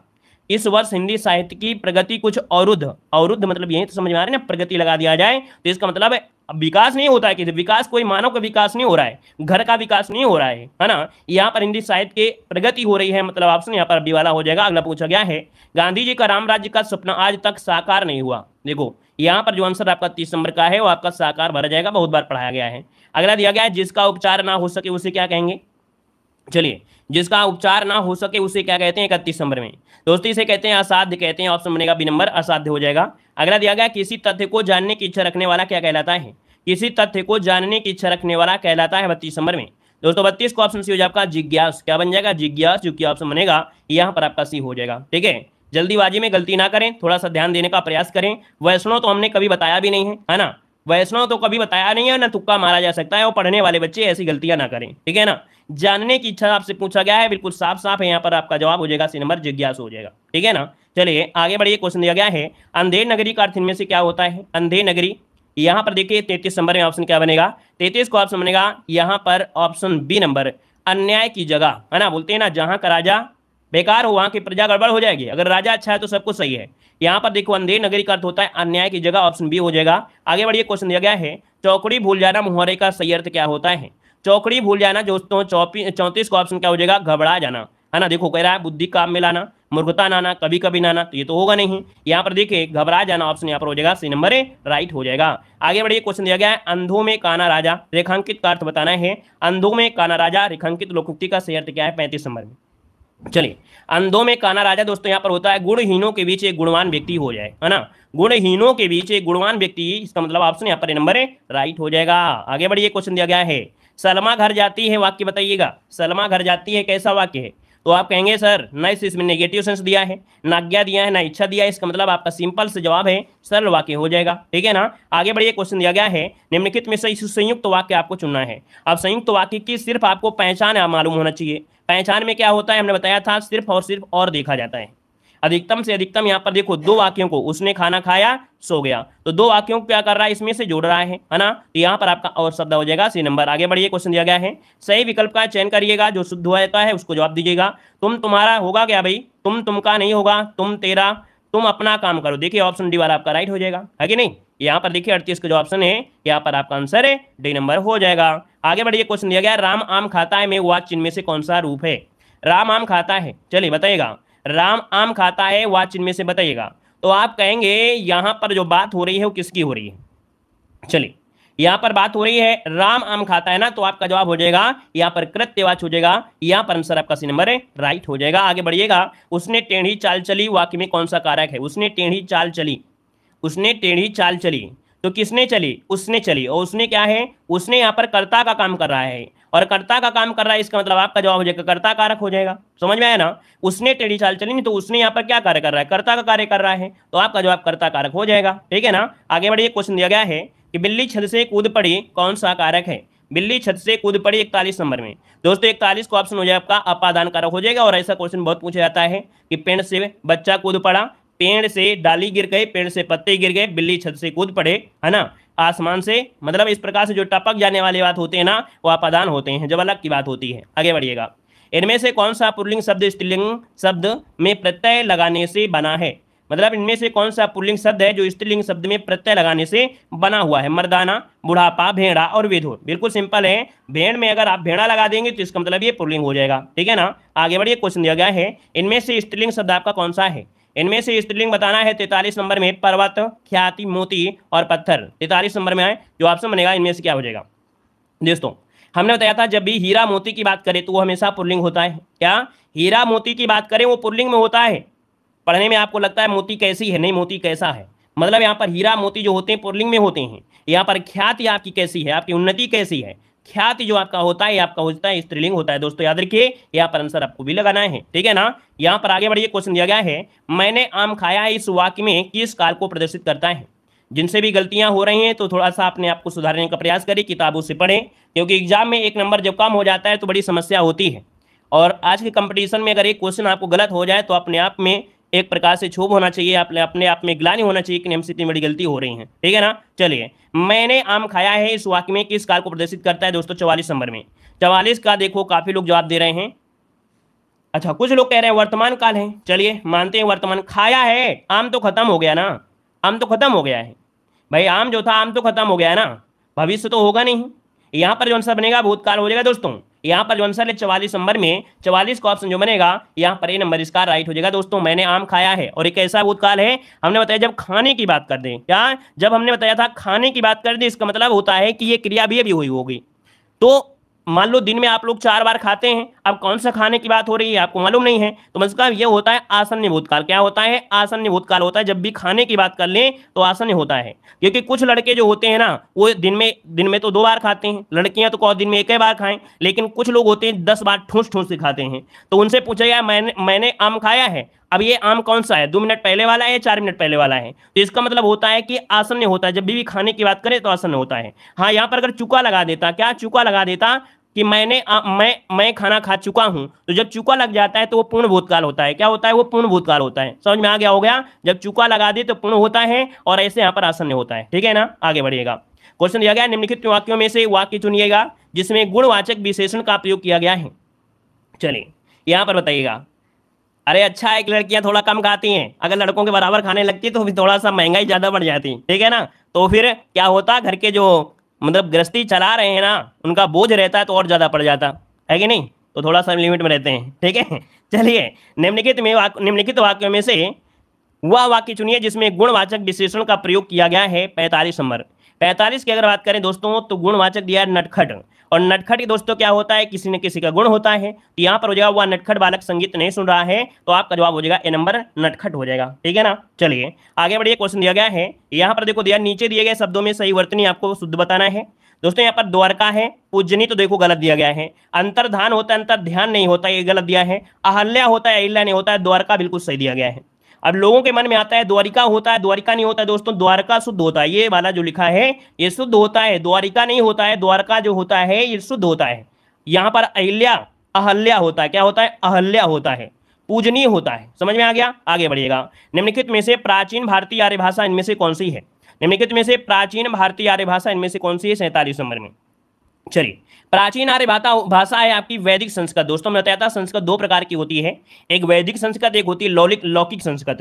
इस वर्ष हिंदी साहित्य की प्रगति कुछ अवरुद्ध, अवरुद्ध मतलब यही तो समझ में आ रहा है ना, प्रगति लगा दिया जाए तो इसका मतलब है विकास नहीं होता है, कि विकास कोई मानव का विकास नहीं हो रहा है, घर का विकास नहीं हो रहा है ना। यहाँ पर हिंदी साहित्य की प्रगति हो रही है, मतलब ऑप्शन यहाँ पर बी वाला हो जाएगा। अगला पूछा गया है, गांधी जी का राम राज्य का सपना आज तक साकार नहीं हुआ। देखो यहाँ पर जो आंसर आपका 30 नंबर का है वो आपका साकार भरा जाएगा, बहुत बार पढ़ाया गया है। अगला दिया गया है, जिसका उपचार ना हो सके उसे क्या कहेंगे? चलिए, जिसका उपचार ना हो सके उसे क्या कहते हैं 31 नंबर में दोस्तों, इसे कहते हैं असाध्य कहते हैं। ऑप्शन बनेगा बी नंबर, असाध्य हो जाएगा। अगला दिया गया किसी तथ्य को जानने की इच्छा रखने वाला क्या कहलाता है? किसी तथ्य को जानने की इच्छा रखने वाला कहलाता है 32 नंबर में दोस्तों। 32 को ऑप्शन सी हो जाएगा आपका जिज्ञास। क्या बन जाएगा? जिज्ञास, जो कि ऑप्शन बनेगा यहाँ पर आपका सी हो जाएगा। ठीक है, जल्दीबाजी में गलती ना करें, थोड़ा सा ध्यान देने का प्रयास करें। वैष्णव तो हमने कभी बताया भी नहीं है ना, वैष्णव तो कभी बताया नहीं है ना, तुक्का मारा जा सकता है। और पढ़ने वाले बच्चे ऐसी गलतियां ना करें, ठीक है ना। जानने की इच्छा आपसे पूछा गया है, बिल्कुल साफ साफ है, यहाँ पर आपका जवाब हो जाएगा सी नंबर, जिज्ञास हो जाएगा। ठीक है ना। चलिए आगे बढ़िए, क्वेश्चन दिया गया है अंधेर नगरी का अर्थ इनमें से क्या होता है? अंधेर नगरी, यहाँ पर देखिए 33 नंबर में ऑप्शन क्या बनेगा? 33 को ऑप्शन बनेगा यहाँ पर ऑप्शन बी नंबर, अन्याय की जगह, है ना। बोलते हैं ना, जहाँ का राजा बेकार हो वहाँ की प्रजा गड़बड़ हो जाएगी। अगर राजा अच्छा है तो सब कुछ सही है। यहाँ पर देखो अंधेर नगरी का अर्थ होता है अन्याय की जगह, ऑप्शन बी हो जाएगा। आगे बढ़िए, क्वेश्चन दिया गया है चौकड़ी भूल जाना मुहावरे का सही अर्थ क्या होता है? चौकड़ी भूल जाना दोस्तों 34 का ऑप्शन क्या हो जाएगा? घबरा जाना, है ना। देखो कह रहा है बुद्धि काम में लाना, मूर्खता नाना, कभी कभी नाना, तो ये तो होगा नहीं। यहाँ पर देखिए घबरा जाना ऑप्शन यहाँ पर हो जाएगा सी नंबर, राइट हो जाएगा। आगे बढ़िए, क्वेश्चन दिया गया है अंधों में काना राजा रेखांकित का अर्थ बताना है। अंधों में काना राजा रेखांकित लोकोक्ति का सही अर्थ क्या है? 35 नंबर में। चलिए, अंधों में काना राजा दोस्तों यहाँ पर होता है गुणहीनों के बीच एक गुणवान व्यक्ति हो जाए, है ना। गुणहीनों के बीच एक गुणवान व्यक्ति, इसका मतलब ऑप्शन यहाँ पर नंबर राइट हो जाएगा। आगे बढ़िए, क्वेश्चन दिया गया है सलमा घर जाती है, वाक्य बताइएगा। सलमा घर जाती है कैसा वाक्य है? तो आप कहेंगे सर ना इसमें नेगेटिव सेंस दिया है, ना आज्ञा दिया है, ना इच्छा दिया है, इसका मतलब आपका सिंपल से जवाब है सरल वाक्य हो जाएगा। ठीक है ना। आगे बढ़िए, क्वेश्चन दिया गया है निम्नलिखित में से संयुक्त वाक्य आपको चुनना है। अब संयुक्त वाक्य की सिर्फ आपको पहचान मालूम होना चाहिए। पहचान में क्या होता है हमने बताया था, सिर्फ और सिर्फ और देखा जाता है। अधिकतम से अधिकतम यहाँ पर देखो दो वाक्यों को, उसने खाना खाया सो गया, तो दो वाक्यों को क्या कर रहा है? इसमें से जोड़ रहा है ना। तो यहाँ पर आपका और शब्द हो जाएगा सी नंबर। आगे बढ़िए, क्वेश्चन दिया गया है सही विकल्प का चयन करिएगा, जो शुद्ध होता है उसको जवाब दीजिएगा। तुम तुम्हारा होगा क्या भाई? तुम तुमका नहीं होगा, तुम तेरा, तुम अपना काम करो। देखिए ऑप्शन डी वाला आपका राइट हो जाएगा, है कि नहीं। यहाँ पर देखिए 38 का जो ऑप्शन है यहाँ पर आपका आंसर है डी नंबर हो जाएगा। आगे बढ़िए, क्वेश्चन दिया गया राम आम खाता है में वाक्य इनमें से कौन सा रूप है? राम आम खाता है, चलिए बताइएगा। राम आम खाता है वाक्य इनमें से बताइएगा। तो आप कहेंगे यहाँ पर जो बात हो रही है वो किसकी हो रही है? चलिए, यहाँ पर बात हो रही है राम आम खाता है ना, तो आपका जवाब हो जाएगा यहाँ पर कृत्यवाची हो जाएगा। यहाँ पर आंसर आपका सी नंबर है राइट हो जाएगा। आगे बढ़िएगा, उसने टेढ़ी चाल चली वाक्य में कौन सा कारक है? उसने टेढ़ी चाल चली, उसने टेढ़ी चाल चली, तो किसने चली? उसने चली। और उसने क्या है? उसने यहाँ पर कर्ता का काम कर रहा है, और कर्ता का काम कर रहा है, इसका मतलब आपका जवाब हो जाएगा कर्ता कारक हो जाएगा। समझ में आया ना। उसने टेढ़ी चाल चली नहीं, तो उसने यहाँ पर क्या कार्य कर रहा है? कर्ता का कार्य कर रहा है, तो आपका जवाब कर्ता कारक हो जाएगा। ठीक है ना। आगे बढ़िए, क्वेश्चन दिया गया है कि बिल्ली छत से कूद पड़ी कौन सा कारक है? बिल्ली छत से कूद पड़ी 41 नंबर में दोस्तों। 41 को ऑप्शन हो जाएगा आपका अपादान कारक हो जाएगा। और ऐसा क्वेश्चन बहुत पूछा जाता है कि पेड़ से बच्चा कूद पड़ा, पेड़ से डाली गिर गई, पेड़ से पत्ते गिर गए, बिल्ली छत से कूद पड़े, है ना, आसमान से, मतलब इस प्रकार से जो टपक जाने वाली बात होते हैं ना, वो अपादान होते हैं, जब अलग की बात होती है। आगे बढ़िएगा, इनमें से कौन सा पुल्लिंग शब्द स्त्रीलिंग शब्द में प्रत्यय लगाने से बना है? मतलब इनमें से कौन सा पुल्लिंग शब्द है जो स्त्रीलिंग शब्द में प्रत्यय लगाने से बना हुआ है? मर्दाना, बुढ़ापा, भेड़ा और विधु। बिल्कुल सिंपल है, भेड़ में अगर आप भेड़ा लगा देंगे तो इसका मतलब ये पुल्लिंग हो जाएगा। ठीक है ना। आगे बढ़िए, क्वेश्चन दिया गया है इनमें से स्त्रीलिंग शब्द आपका कौन सा है? इनमें से स्त्रीलिंग बताना है। 43 नंबर में पर्वत, ख्याति, मोती और पत्थर 43 नंबर में है, जो ऑप्शन बनेगा इनमें से क्या हो जाएगा? दोस्तों हमने बताया था जब भी हीरा मोती की बात करें तो वो हमेशा पुल्लिंग होता है। क्या हीरा मोती की बात करें वो पुल्लिंग में होता है? पढ़ने में आपको लगता है मोती कैसी है, नहीं मोती कैसा है, मतलब यहाँ पर हीरा मोती जो होते हैं पुल्लिंग में होते हैं। यहाँ पर ख्याति आपकी कैसी है, आपकी उन्नति कैसी है, ख्याति जो आपका होता है आपका होता है स्त्रीलिंग होता है। दोस्तों याद रखिए, यहाँ पर आंसर आपको भी लगाना है। ठीक है ना। यहाँ पर आगे बढ़िए, क्वेश्चन दिया गया है मैंने आम खाया इस वाक्य में किस काल को प्रदर्शित करता है? जिनसे भी गलतियां हो रही हैं तो थोड़ा सा अपने आप को सुधारने का प्रयास करें, किताबों से पढ़ें, क्योंकि एग्जाम में एक नंबर जब कम हो जाता है तो बड़ी समस्या होती है। और आज के कंपटीशन में अगर एक क्वेश्चन आपको गलत हो जाए तो अपने आप में एक प्रकार से क्षोभ होना चाहिए, अपने आप में ग्लानि होना चाहिए कि हमसे इतनी बड़ी गलती हो रही है। ठीक है ना। चलिए, मैंने आम खाया है इस वाक्य में किस काल को प्रदर्शित करता है? दोस्तों 44 नंबर में। 44 का देखो काफी लोग जवाब दे रहे हैं। अच्छा, कुछ लोग कह रहे हैं वर्तमान काल है। चलिए मानते हैं वर्तमान। खाया है, आम तो खत्म हो गया ना, आम तो खत्म हो गया है भाई, आम जो था आम तो खत्म हो गया है ना, भविष्य तो होगा नहीं। यहाँ पर जो आंसर बनेगा भूतकाल हो जाएगा। दोस्तों यहाँ पर जो आंसर है 44 नंबर में, 44 का ऑप्शन जो बनेगा यहाँ पर ए नंबर इसका राइट हो जाएगा। दोस्तों मैंने आम खाया है, और एक ऐसा भूतकाल है हमने बताया जब खाने की बात कर दें, क्या जब हमने बताया था खाने की बात कर दें, इसका मतलब होता है कि ये क्रिया भी अभी हुई होगी। तो मान लो दिन में आप लोग 4 बार खाते हैं, अब कौन सा खाने की बात हो रही है आपको मालूम नहीं है, तो मतलब ये होता है आसन्न भूतकाल। क्या होता है? आसन्न भूतकाल होता है। जब भी खाने की बात कर लें तो आसन्न होता है, क्योंकि कुछ लड़के जो होते हैं ना वो दिन में तो 2 बार खाते हैं, लड़कियां तो दिन में 1 ही बार खाएं, लेकिन कुछ लोग होते हैं 10 बार ठूस ठूस के खाते हैं। तो उनसे पूछा गया मैंने आम खाया है, अब ये आम कौन सा है, 2 मिनट पहले वाला है या 4 मिनट पहले वाला है? तो इसका मतलब होता है कि आसन्न होता है। जब भी खाने की बात करें तो आसन्न होता है। हाँ, यहाँ पर अगर चुका लगा देता, क्या चुका लगा देता कि मैं खाना खा चुका हूं, तो जब चुका लग जाता है तो वो पूर्ण भूतकाल होता है। क्या होता है? वो पूर्ण भूतकाल होता है। समझ में आ गया हो गया? जब चुका लगा दे तो पूर्ण होता है, और ऐसे यहाँ पर आसन्न होता है। ठीक है ना? आगे बढ़िएगा। क्वेश्चन दिया गया निम्नलिखित वाक्यों में से वाक्य चुनिएगा जिसमें गुणवाचक विशेषण का प्रयोग किया गया है। चलिए यहाँ पर बताइएगा। अरे अच्छा है कि लड़कियां थोड़ा कम खाती हैं, अगर लड़कों के बराबर खाने लगती तो फिर थोड़ा सा महंगाई ज्यादा बढ़ जाती। ठीक है ना? तो फिर क्या होता, घर के जो मतलब गृहस्थी चला रहे हैं ना, उनका बोझ रहता है तो और ज्यादा पड़ जाता है कि नहीं? तो थोड़ा सा लिमिट में रहते हैं। ठीक है, चलिए निम्नलिखित वाक्यों में से वह वाक्य चुनिए जिसमें गुणवाचक विशेषण का प्रयोग किया गया है। 45 नंबर। 45 की अगर बात करें दोस्तों तो गुणवाचक दिया है नटखट, और नटखट ही दोस्तों क्या होता है? किसी न किसी का गुण होता है। तो यहाँ पर हो जाएगा वह नटखट बालक संगीत नहीं सुन रहा है, तो आपका जवाब हो जाएगा ए नंबर, नटखट हो जाएगा। ठीक है ना? चलिए आगे बढ़िए। क्वेश्चन दिया गया है, यहाँ पर देखो दिया नीचे दिए गए शब्दों में सही वर्तनी आपको शुद्ध बताना है। दोस्तों यहाँ पर द्वारका है, पूजनी तो देखो गलत दिया गया है। अंतर्धान होता है, अंतर ध्यान नहीं होता, ये गलत दिया है। अहल्या होता है, अहिल्या नहीं होता है। द्वारका बिल्कुल सही दिया गया है। अब लोगों के मन में आता है द्वारिका होता है, द्वारिका नहीं होता है। दोस्तों द्वारका शुद्ध होता है, ये वाला जो लिखा है ये शुद्ध होता है, द्वारिका नहीं होता है। द्वारका जो होता है ये शुद्ध होता है। यहाँ पर अहिल्या अहल्या होता है। क्या होता है? अहल्या होता है, पूजनीय होता है। समझ में आ गया? आगे बढ़िएगा। निम्नलिखित में से प्राचीन भारतीय आर्य भाषा इनमें से कौन सी है? निम्नलिखित में से प्राचीन भारतीय आर्य भाषा इनमें से कौन सी है? 47 नंबर में। चलिए, प्राचीन आर्य भाषा है आपकी वैदिक संस्कृत। दोस्तों मैं बताया था संस्कृत 2 प्रकार की होती है, एक वैदिक संस्कृत, एक होती है लौकिक संस्कृत।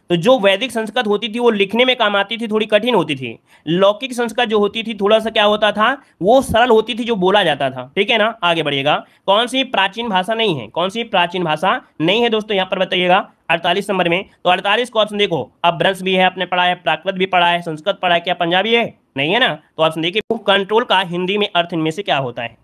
तो जो वैदिक संस्कृत होती थी वो लिखने में काम आती थी, थोड़ी कठिन होती थी। लौकिक संस्कृत जो होती थी थोड़ा सा क्या होता था, वो सरल होती थी, जो बोला जाता था। ठीक है ना? आगे बढ़िएगा। कौन सी प्राचीन भाषा नहीं है? कौन सी प्राचीन भाषा नहीं है दोस्तों? यहाँ पर बताइएगा 48 नंबर में। तो 48 को ऑप्शन देखो, अपभ्रंश भी है, आपने पढ़ा है, प्राकृत भी पढ़ा है, संस्कृत पढ़ा है, क्या पंजाबी है? नहीं है ना? तो ऑप्शन देखिए, कंट्रोल का हिंदी में अर्थ इनमें से क्या होता है?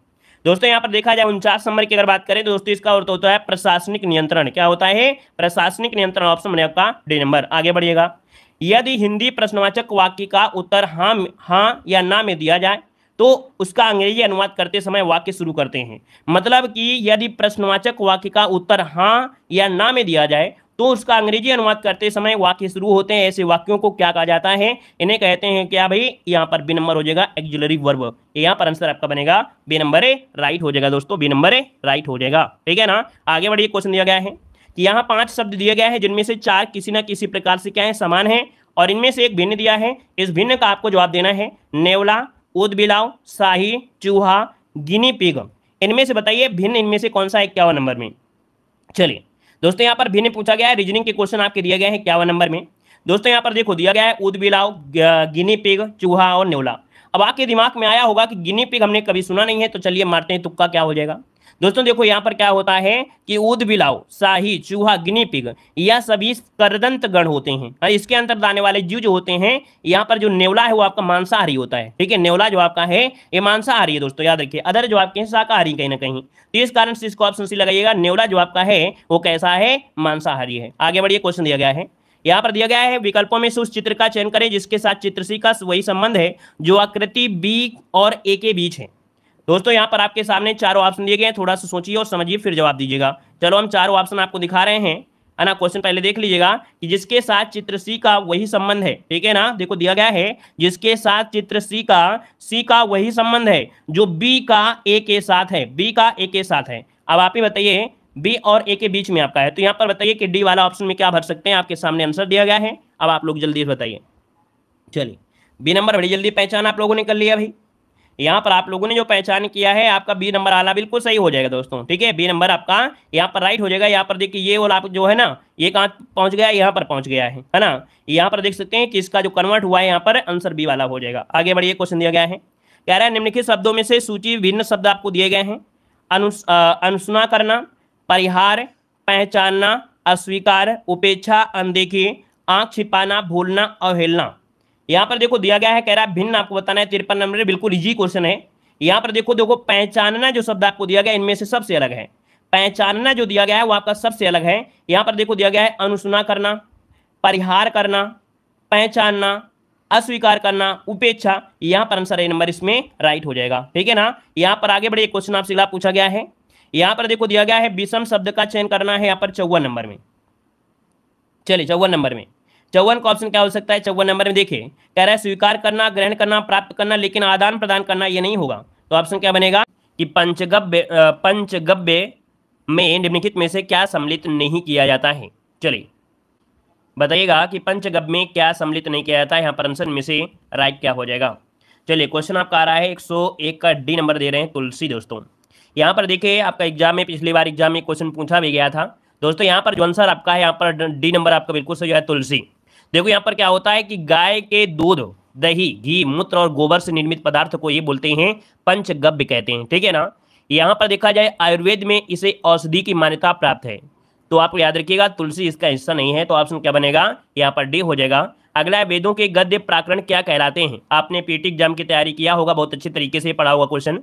दोस्तों यहाँ पर देखा जाए 49 नंबर की अगर बात करें तो दोस्तों इसका अर्थ होता है प्रशासनिक नियंत्रण। क्या होता है? प्रशासनिक नियंत्रण। ऑप्शन बनेगा आपका डी नंबर। आगे बढ़िएगा। यदि हिंदी प्रश्नवाचक वाक्य का उत्तर हाँ या ना में दिया जाए तो उसका अंग्रेजी अनुवाद करते समय वाक्य शुरू करते हैं। मतलब कि यदि प्रश्नवाचक वाक्य का उत्तर हाँ या ना में दिया जाए तो उसका अंग्रेजी अनुवाद करते समय वाक्य शुरू होते हैं। ऐसे वाक्यों को क्या कहा जाता है? इन्हें कहते हैं क्या भाई? यहाँ पर बी नंबर हो जाएगा एक्सिलरी वर्ब। यहाँ पर आंसर आपका बनेगा बी नंबर ए, राइट हो जाएगा दोस्तों, बी नंबर ए राइट हो जाएगा। ठीक है ना? आगे बढ़िए। क्वेश्चन दिया गया है कि यहाँ 5 शब्द दिए गए हैं जिनमें से 4 किसी न किसी प्रकार से क्या है? समान है, और इनमें से एक भिन्न दिया है। इस भिन्न का आपको जवाब देना है। नेवला, ऊदबिलाव, शाही, चूहा, गिनी पिग, इनमें से बताइए भिन्न इनमें से कौन सा है 51 नंबर में। चलिए दोस्तों यहाँ पर भिन्न पूछा गया है, रीजनिंग के क्वेश्चन आपके दिए गए हैं 51 नंबर में। दोस्तों यहाँ पर देखो दिया गया है ऊदबिलाव, गिनी पिग, चूहा और नेवला। अब आपके दिमाग में आया होगा कि गिनी पिग हमने कभी सुना नहीं है, तो चलिए मारते हैं तुक्का, क्या हो जाएगा? दोस्तों देखो यहाँ पर क्या होता है कि ऊदबिलाव, शाही, चूहा, गिनी पिग यह सभी करदंत गण होते हैं। इसके अंतर्गत आने वाले जीव जो होते हैं, यहाँ पर जो नेवला है वो आपका मांसाहारी होता है। ठीक है, नेवला जो आपका है ये मांसाहारी है दोस्तों, याद रखिए। अदर जो आपके हैं शाकाहारी कहीं ना कहीं, तो इस कारण से इसको ऑप्शन सी लगाइएगा। नेवला जो आपका है वो कैसा है? मांसाहारी है। आगे बढ़िए। क्वेश्चन दिया गया है, यहाँ पर दिया गया है विकल्पों में से उस चित्र का चयन करें जिसके साथ चित्र सी का वही संबंध है जो आकृति बी और ए के बीच है। दोस्तों यहाँ पर आपके सामने चारों ऑप्शन दिए गए हैं, थोड़ा सा सोचिए और समझिए फिर जवाब दीजिएगा। चलो हम चारों ऑप्शन आपको दिखा रहे हैं, है ना? क्वेश्चन पहले देख लीजिएगा कि जिसके साथ चित्र सी का वही संबंध है। ठीक है ना? देखो दिया गया है जिसके साथ चित्र सी का वही संबंध है जो बी का ए के साथ है, बी का ए के साथ है। अब आप ही बताइए बी और ए के बीच में आपका है, तो यहाँ पर बताइए कि डी वाला ऑप्शन में क्या भर सकते हैं? आपके सामने आंसर दिया गया है, अब आप लोग जल्दी बताइए। चलिए बी नंबर बड़ी जल्दी पहचान आप लोगों ने कर लिया भाई। यहाँ पर आप लोगों ने जो पहचान किया है आपका बी नंबर आला बिल्कुल सही हो जाएगा दोस्तों। ठीक है, बी नंबर आपका यहाँ पर राइट हो जाएगा। यहाँ पर देखिए ये वाला आप जो है ना ये कहाँ पहुंच गया? यहाँ पर पहुंच गया है ना? यहाँ पर देख सकते हैं कि इसका जो कन्वर्ट हुआ है यहाँ पर आंसर बी वाला हो जाएगा। आगे बढ़िए। क्वेश्चन दिया गया है, कह रहा है निम्नलिखित शब्दों में से सूची भिन्न शब्द आपको दिए गए हैं। अनुसुना करना, परिहार, पहचानना, अस्वीकार, उपेक्षा, अनदेखी, आंख छिपाना, भूलना, अवहेलना। यहाँ पर देखो दिया गया है, कह रहा है भिन्न आपको बताना है। 53 नंबर, बिल्कुल इजी क्वेश्चन है। यहाँ पर देखो पहचानना जो शब्द आपको दिया गया इनमें से सबसे अलग है। पहचानना जो दिया गया है वो आपका सबसे अलग है। यहां पर देखो दिया गया है अनुशंसा करना, परिहार करना, पहचानना, अस्वीकार करना, उपेक्षा। यहां पर आंसर ए नंबर इसमें राइट हो जाएगा। ठीक है ना। यहां पर आगे बढ़े, क्वेश्चन आपसे अगला पूछा गया है। यहां पर देखो दिया गया है विषम शब्द का चयन करना है, यहां पर 54 नंबर में। चलिए 54 नंबर में, 54 का ऑप्शन क्या हो सकता है? 54 नंबर में देखिए कह रहा है स्वीकार करना, ग्रहण करना, प्राप्त करना, लेकिन आदान प्रदान करना ये नहीं होगा। तो ऑप्शन क्या बनेगा कि पंचगव्य में निम्नलिखित में से क्या सम्मिलित नहीं किया जाता है? चलिए बताइएगा कि पंचगव्य में क्या सम्मिलित नहीं किया जाता है। यहाँ पर आंसर में से राइट क्या हो जाएगा? चलिए क्वेश्चन आपका आ रहा है 101 का डी नंबर दे रहे हैं तुलसी। दोस्तों यहाँ पर देखिए आपका एग्जाम में, पिछली बार एग्जाम में क्वेश्चन पूछा भी गया था। दोस्तों यहाँ पर जो आंसर आपका है, यहाँ पर डी नंबर आपका बिल्कुल सही है, तुलसी। देखो यहाँ पर क्या होता है कि गाय के दूध, दही, घी, मूत्र और गोबर से निर्मित पदार्थ को ये बोलते हैं पंचगव्य कहते हैं। ठीक है ना। यहाँ पर देखा जाए आयुर्वेद में इसे औषधि की मान्यता प्राप्त है। तो आपको याद रखिएगा तुलसी इसका हिस्सा नहीं है। तो ऑप्शन क्या बनेगा? यहाँ पर डी हो जाएगा। अगला है वेदों के गद्य प्राकरण क्या कहलाते हैं? आपने पीटी एग्जाम की तैयारी किया होगा, बहुत अच्छे तरीके से पढ़ा हुआ क्वेश्चन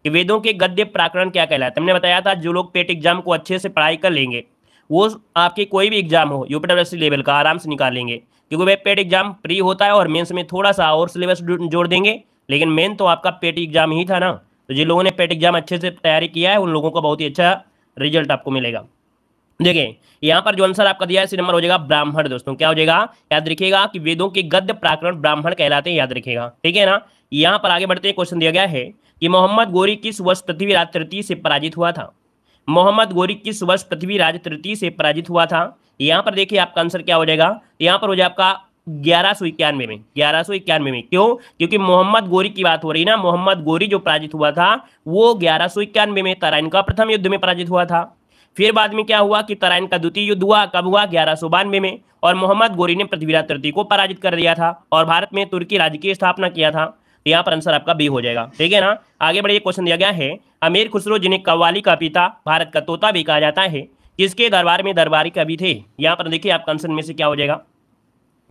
कि वेदों के गद्य प्राकरण क्या कहलाते हैं। हमने बताया था जो लोग पेट एग्जाम को अच्छे से पढ़ाई कर लेंगे वो आपके कोई भी एग्जाम हो यूपीडब्ल्यूएससी लेवल का आराम से निकाल लेंगे, क्योंकि वह पेट एग्जाम प्री होता है और मेंस में थोड़ा सा और सिलेबस जोड़ देंगे, लेकिन मेन तो आपका पेट एग्जाम ही था ना। तो जिन लोगों ने पेट एग्जाम अच्छे से तैयारी किया है उन लोगों को बहुत ही अच्छा रिजल्ट आपको मिलेगा। देखिए यहाँ पर जो आंसर आपका दिया है सी नंबर हो जाएगा ब्राह्मण। दोस्तों क्या हो जाएगा? याद रखिएगा कि वेदों के गद्य प्राकरण ब्राह्मण कहलाते हैं, याद रखिएगा। ठीक है ना। यहाँ पर आगे बढ़ते हैं, क्वेश्चन दिया गया है कि मोहम्मद गोरी किस वर्ष पृथ्वीराज तृतीय से पराजित हुआ था? मोहम्मद गोरी किस वर्ष पृथ्वीराज तृतीय से पराजित हुआ था? यहाँ पर देखिए आपका आंसर क्या हो जाएगा? यहाँ पर हो जाए आपका 1191 में। 1191 में क्यों? क्योंकि मोहम्मद गोरी की बात हो रही ना। मोहम्मद गोरी जो पराजित हुआ था वो 1191 में तराइन का प्रथम युद्ध में पराजित हुआ था। फिर बाद में क्या हुआ कि तराइन का द्वितीय युद्ध हुआ, कब हुआ? 1192 में। और मोहम्मद गोरी ने पृथ्वीराज तृतीय को पराजित कर दिया था और भारत में तुर्की राज्य की स्थापना किया था। तो यहाँ पर आंसर आपका बी हो जाएगा। ठीक है ना। आगे बढ़िए, क्वेश्चन दिया गया है अमीर खुसरो जिन्हें कव्वाली का पिता, भारत का तोता भी कहा जाता है, किसके दरबार में दरबारी कवि थे? यहाँ पर देखिए आपका आंसर में से क्या हो जाएगा?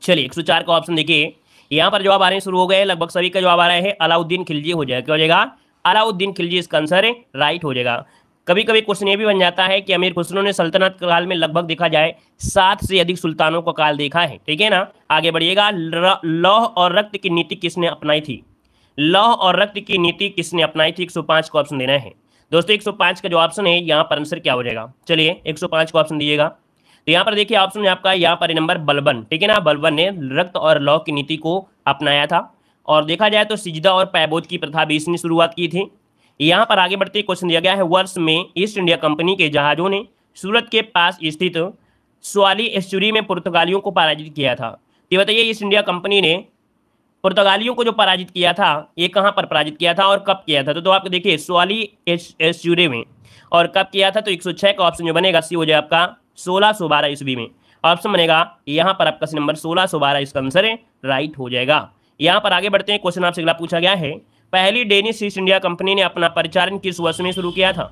चलिए 104 का ऑप्शन देखिए, यहाँ पर जवाब आ रहे हैं, शुरू हो गए लगभग सभी का जवाब आ रहा है अलाउद्दीन खिलजी हो जाएगा। क्या हो जाएगा? अलाउद्दीन खिलजी इसका आंसर राइट हो जाएगा। कभी कभी क्वेश्चन ये भी बन जाता है कि अमीर खुसरो ने सल्तनत काल में लगभग देखा जाए 7 से अधिक सुल्तानों का काल देखा है। ठीक है ना। आगे बढ़िएगा, लौह और रक्त की नीति किसने अपनाई थी? लौह और रक्त की नीति किसने अपनाई थी? 105 का ऑप्शन देना है। दोस्तों 105 का जो ऑप्शन है यहाँ पर आंसर क्या हो जाएगा? चलिए 105 का ऑप्शन दीजिएगा। तो यहाँ पर देखिए ऑप्शन है आपका यहाँ पर नंबर बलबन। ठीक है ना। बलबन ने रक्त और लौह की नीति को अपनाया था। और देखा जाए तो सिजदा और पैबोज की प्रथा भी इसने शुरुआत की थी। यहाँ पर आगे बढ़ते क्वेश्चन दिया गया है वर्ष में ईस्ट इंडिया कंपनी के जहाजों ने सूरत के पास स्थित स्वाली एस्चुरी में पुर्तगालियों को पराजित किया था। तो बताइए ईस्ट इंडिया कंपनी ने पुर्तगालियों को जो पराजित किया था ये कहाँ पर पराजित किया था और कब किया था? तो आपको देखिए स्वाली एस्चुरी में, और कब किया था? तो 106 का ऑप्शन जो बनेगा सी हो जाए आपका 1612 ईस्वी में। ऑप्शन बनेगा यहाँ पर आपका सी नंबर 1612 इसका आंसर राइट हो जाएगा। यहाँ पर आगे बढ़ते हैं, क्वेश्चन आपसे अगला पूछा गया है पहली डेनिश ईस्ट इंडिया कंपनी ने अपना परिचालन किस वर्ष में शुरू किया था?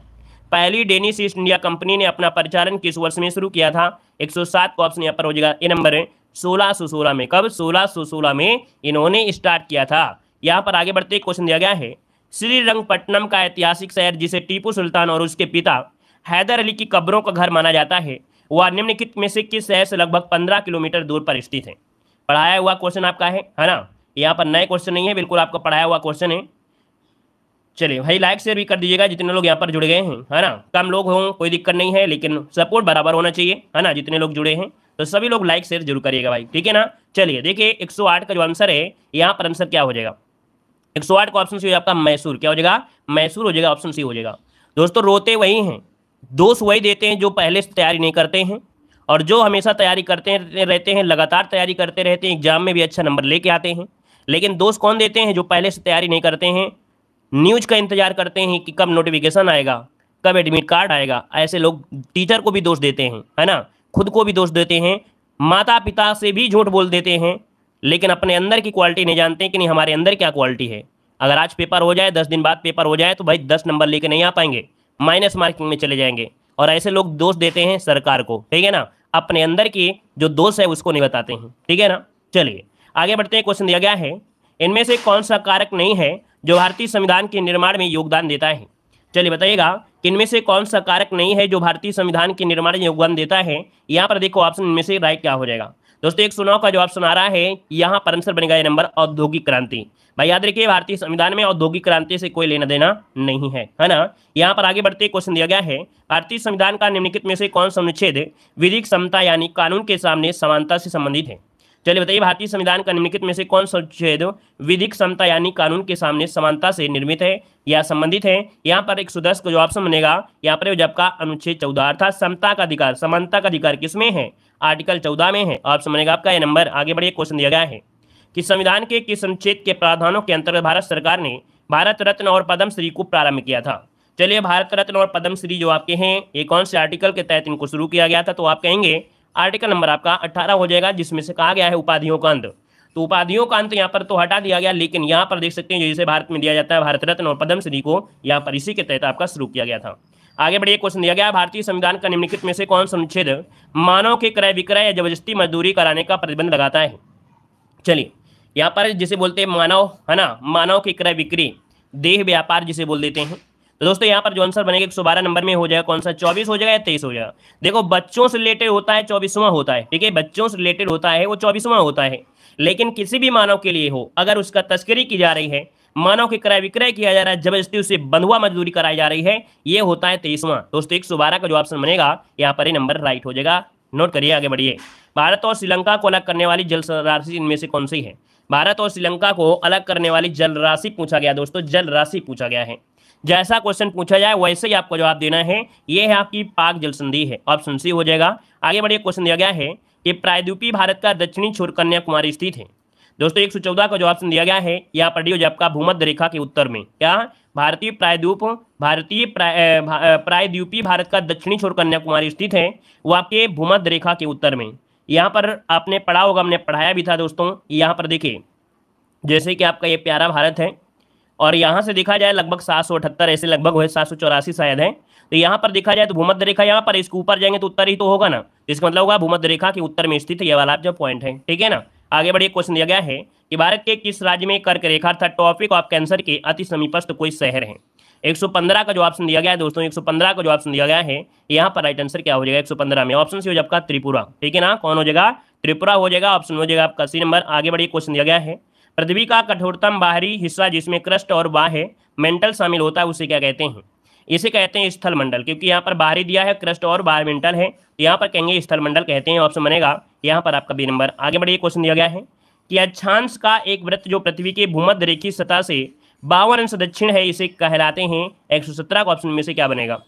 पहली डेनिश ईस्ट इंडिया कंपनी ने अपना परिचालन किस वर्ष में शुरू किया था? 107 का ऑप्शन यहाँ पर हो जाएगा ए नंबर 1616 में। कब? 1616 में इन्होंने स्टार्ट किया था। यहाँ पर आगे बढ़ते क्वेश्चन दिया गया है श्रीरंगपट्टनम का ऐतिहासिक शहर जिसे टीपू सुल्तान और उसके पिता हैदर अली की कब्रों का घर माना जाता है वह निम्नलिखित में से किस शहर से लगभग 15 किलोमीटर दूर पर स्थित है? पढ़ाया हुआ क्वेश्चन आपका है ना। यहाँ पर नए क्वेश्चन नहीं है, बिल्कुल आपका पढ़ाया हुआ क्वेश्चन है। चलिए भाई लाइक शेयर भी कर दीजिएगा जितने लोग यहाँ पर जुड़ गए हैं, है ना। कम लोग हों कोई दिक्कत नहीं है, लेकिन सपोर्ट बराबर होना चाहिए, है ना। जितने लोग जुड़े हैं तो सभी लोग लाइक शेयर जरूर करिएगा भाई। ठीक है ना। चलिए देखिए 108 का जो आंसर है यहाँ पर आंसर क्या हो जाएगा? 108 का ऑप्शन सी हो आपका मैसूर। क्या हो जाएगा? मैसूर हो जाएगा, ऑप्शन सी हो जाएगा। दोस्तों रोते वही हैं, दोष वही देते हैं जो पहले से तैयारी नहीं करते हैं, और जो हमेशा तैयारी करते रहते हैं, लगातार तैयारी करते रहते हैं, एग्जाम में भी अच्छा नंबर लेके आते हैं। लेकिन दोस्त कौन देते हैं? जो पहले से तैयारी नहीं करते हैं, न्यूज का इंतजार करते हैं कि कब नोटिफिकेशन आएगा, कब एडमिट कार्ड आएगा। ऐसे लोग टीचर को भी दोष देते हैं, है ना, खुद को भी दोष देते हैं, माता पिता से भी झूठ बोल देते हैं, लेकिन अपने अंदर की क्वालिटी नहीं जानते कि नहीं हमारे अंदर क्या क्वालिटी है। अगर आज पेपर हो जाए, 10 दिन बाद पेपर हो जाए, तो भाई 10 नंबर लेके नहीं आ पाएंगे, माइनस मार्किंग में चले जाएंगे। और ऐसे लोग दोष देते हैं सरकार को। ठीक है ना। अपने अंदर की जो दोष है उसको नहीं बताते हैं। ठीक है ना। चलिए आगे बढ़ते हैं, क्वेश्चन दिया गया है इनमें से कौन सा कारक नहीं है जो भारतीय संविधान के निर्माण में योगदान देता है? चलिए बताइएगा कि इनमें से कौन सा कारक नहीं है जो भारतीय संविधान के निर्माण में योगदान देता है। यहाँ पर देखो ऑप्शन इनमें से राइट क्या हो जाएगा दोस्तों। 109 का जो ऑप्शन आ रहा है यहाँ पर आंसर बनेगा ये नंबर औद्योगिक क्रांति। भाई याद रखिए भारतीय संविधान में औद्योगिक क्रांति से कोई लेना देना नहीं है ना। यहाँ पर आगे बढ़ते क्वेश्चन दिया गया है भारतीय संविधान का निम्नलिखित में से कौन सा अनुच्छेद विधिक समता यानी कानून के सामने समानता से संबंधित है। चलिए बताइए भारतीय संविधान का निम्नलिखित में से कौन सा अनुच्छेद विधिक समता यानी कानून के सामने समानता से निर्मित है या संबंधित है। यहाँ पर 110 का जो ऑप्शन बनेगा यहाँ पर जब का अनुच्छेद 14 अर्थात समता का अधिकार, समानता का अधिकार किसमें है, आर्टिकल 14 में है। ऑप्शन बनेगा आपका ये नंबर। आगे बढ़िए क्वेश्चन दिया गया है कि संविधान के किस अनुच्छेद के प्रावधानों के अंतर्गत भारत सरकार ने भारत रत्न और पद्मश्री को प्रारंभ किया था। चलिए भारत रत्न और पद्मश्री जो आपके हैं ये कौन से आर्टिकल के तहत इनको शुरू किया गया था, तो आप कहेंगे आर्टिकल नंबर आपका 18 हो जाएगा, जिसमें से कहा गया है उपाधियों का अंत। तो उपाधियों का अंत यहाँ पर तो हटा दिया गया, लेकिन यहाँ पर देख सकते हैं जैसे भारत में दिया जाता है भारत रत्न और पद्मश्री को, यहाँ पर इसी के तहत आपका शुरू किया गया था। आगे बढ़िए क्वेश्चन दिया गया भारतीय संविधान का निम्नलिखित में से कौन सा अनुच्छेद मानव के क्रय विक्रय या जबरदस्ती मजदूरी कराने का प्रतिबंध लगाता है। चलिए यहाँ पर जिसे बोलते हैं मानव, है ना, मानव के क्रय विक्रय, देह व्यापार जिसे बोल देते हैं। तो दोस्तों यहाँ पर जो आंसर बनेगा 112 नंबर में हो जाएगा कौन सा, 24 हो जाएगा या 23 हो जाएगा। देखो बच्चों से रिलेटेड होता है 24वां होता है, ठीक है, बच्चों से रिलेटेड होता है वो 24वां होता है, लेकिन किसी भी मानव के लिए हो अगर उसका तस्करी की जा रही है, मानव के क्रय विक्रय किया जा रहा है, जबरदस्ती उसे बंधुआ मजदूरी कराई जा रही है, ये होता है 23वां। दोस्तों 112 का जो ऑप्शन बनेगा यहाँ पर ये नंबर राइट हो जाएगा। नोट करिए आगे बढ़िए। भारत और श्रीलंका को अलग करने वाली जल राशि इनमें से कौन सी है। भारत और श्रीलंका को अलग करने वाली जल राशि पूछा गया दोस्तों, जल राशि पूछा गया है। जैसा क्वेश्चन पूछा जाए वैसे ही आपको जवाब देना है। ये है आपकी पाक जल संधि है, ऑप्शन सी हो जाएगा। आगे बढ़िए क्वेश्चन दिया गया है कि प्रायद्वीपीय भारत का दक्षिणी छोर कन्याकुमारी स्थित है। दोस्तों 114 का जो ऑप्शन दिया गया है यहाँ पर डी आपका भूमध्य रेखा के उत्तर में, क्या भारतीय प्रायद्वीपीय भारत का दक्षिणी छोर कन्याकुमारी स्थित है, वो आपके भूमध्य रेखा के उत्तर में। यहाँ पर आपने पढ़ा होगा, हमने पढ़ाया भी था दोस्तों। यहाँ पर देखिए जैसे कि आपका ये प्यारा भारत है और यहाँ से देखा जाए लगभग 778 ऐसे लगभग है, 784 शायद है। तो यहाँ पर देखा जाए तो भूमध्य रेखा यहाँ पर, इसके ऊपर जाएंगे तो उत्तर ही तो होगा ना, इसका मतलब होगा भूमध्य रेखा के उत्तर में स्थित ये वाला जो पॉइंट है, ठीक है ना। आगे बढ़िए क्वेश्चन दिया गया है कि भारत के किस राज्य में कर्क रेखा अर्थात ट्रॉपिक ऑफ कैंसर के अति समीपस्थ कोई शहर है। 115 का जो ऑप्शन दिया गया है दोस्तों, 115 का जो ऑप्शन दिया गया है यहाँ पर राइट आंसर क्या हो जाएगा 115 में, ऑप्शन सी हो जाएगा आपका त्रिपुरा, ठीक है ना। कौन हो जाएगा, त्रिपुरा हो जाएगा, ऑप्शन हो जाएगा आपका सी नंबर। आगे बढ़िए क्वेश्चन दिया गया है पृथ्वी का कठोरतम बाहरी हिस्सा जिसमें क्रस्ट और बाह्य मेंटल शामिल होता है उसे क्या कहते हैं। इसे कहते हैं स्थल मंडल, क्योंकि यहाँ पर बाहरी दिया है क्रस्ट और बाह्य मेंटल है, तो यहाँ पर कहेंगे स्थल मंडल कहते हैं, ऑप्शन बनेगा यहाँ पर आपका बी नंबर। आगे बढ़िए क्वेश्चन दिया गया है कि अक्षांश का एक वृत्त जो पृथ्वी के भूमध्य रेखीय सतह से 52 अंश दक्षिण है इसे कहलाते हैं। 117 का ऑप्शन में से क्या बनेगा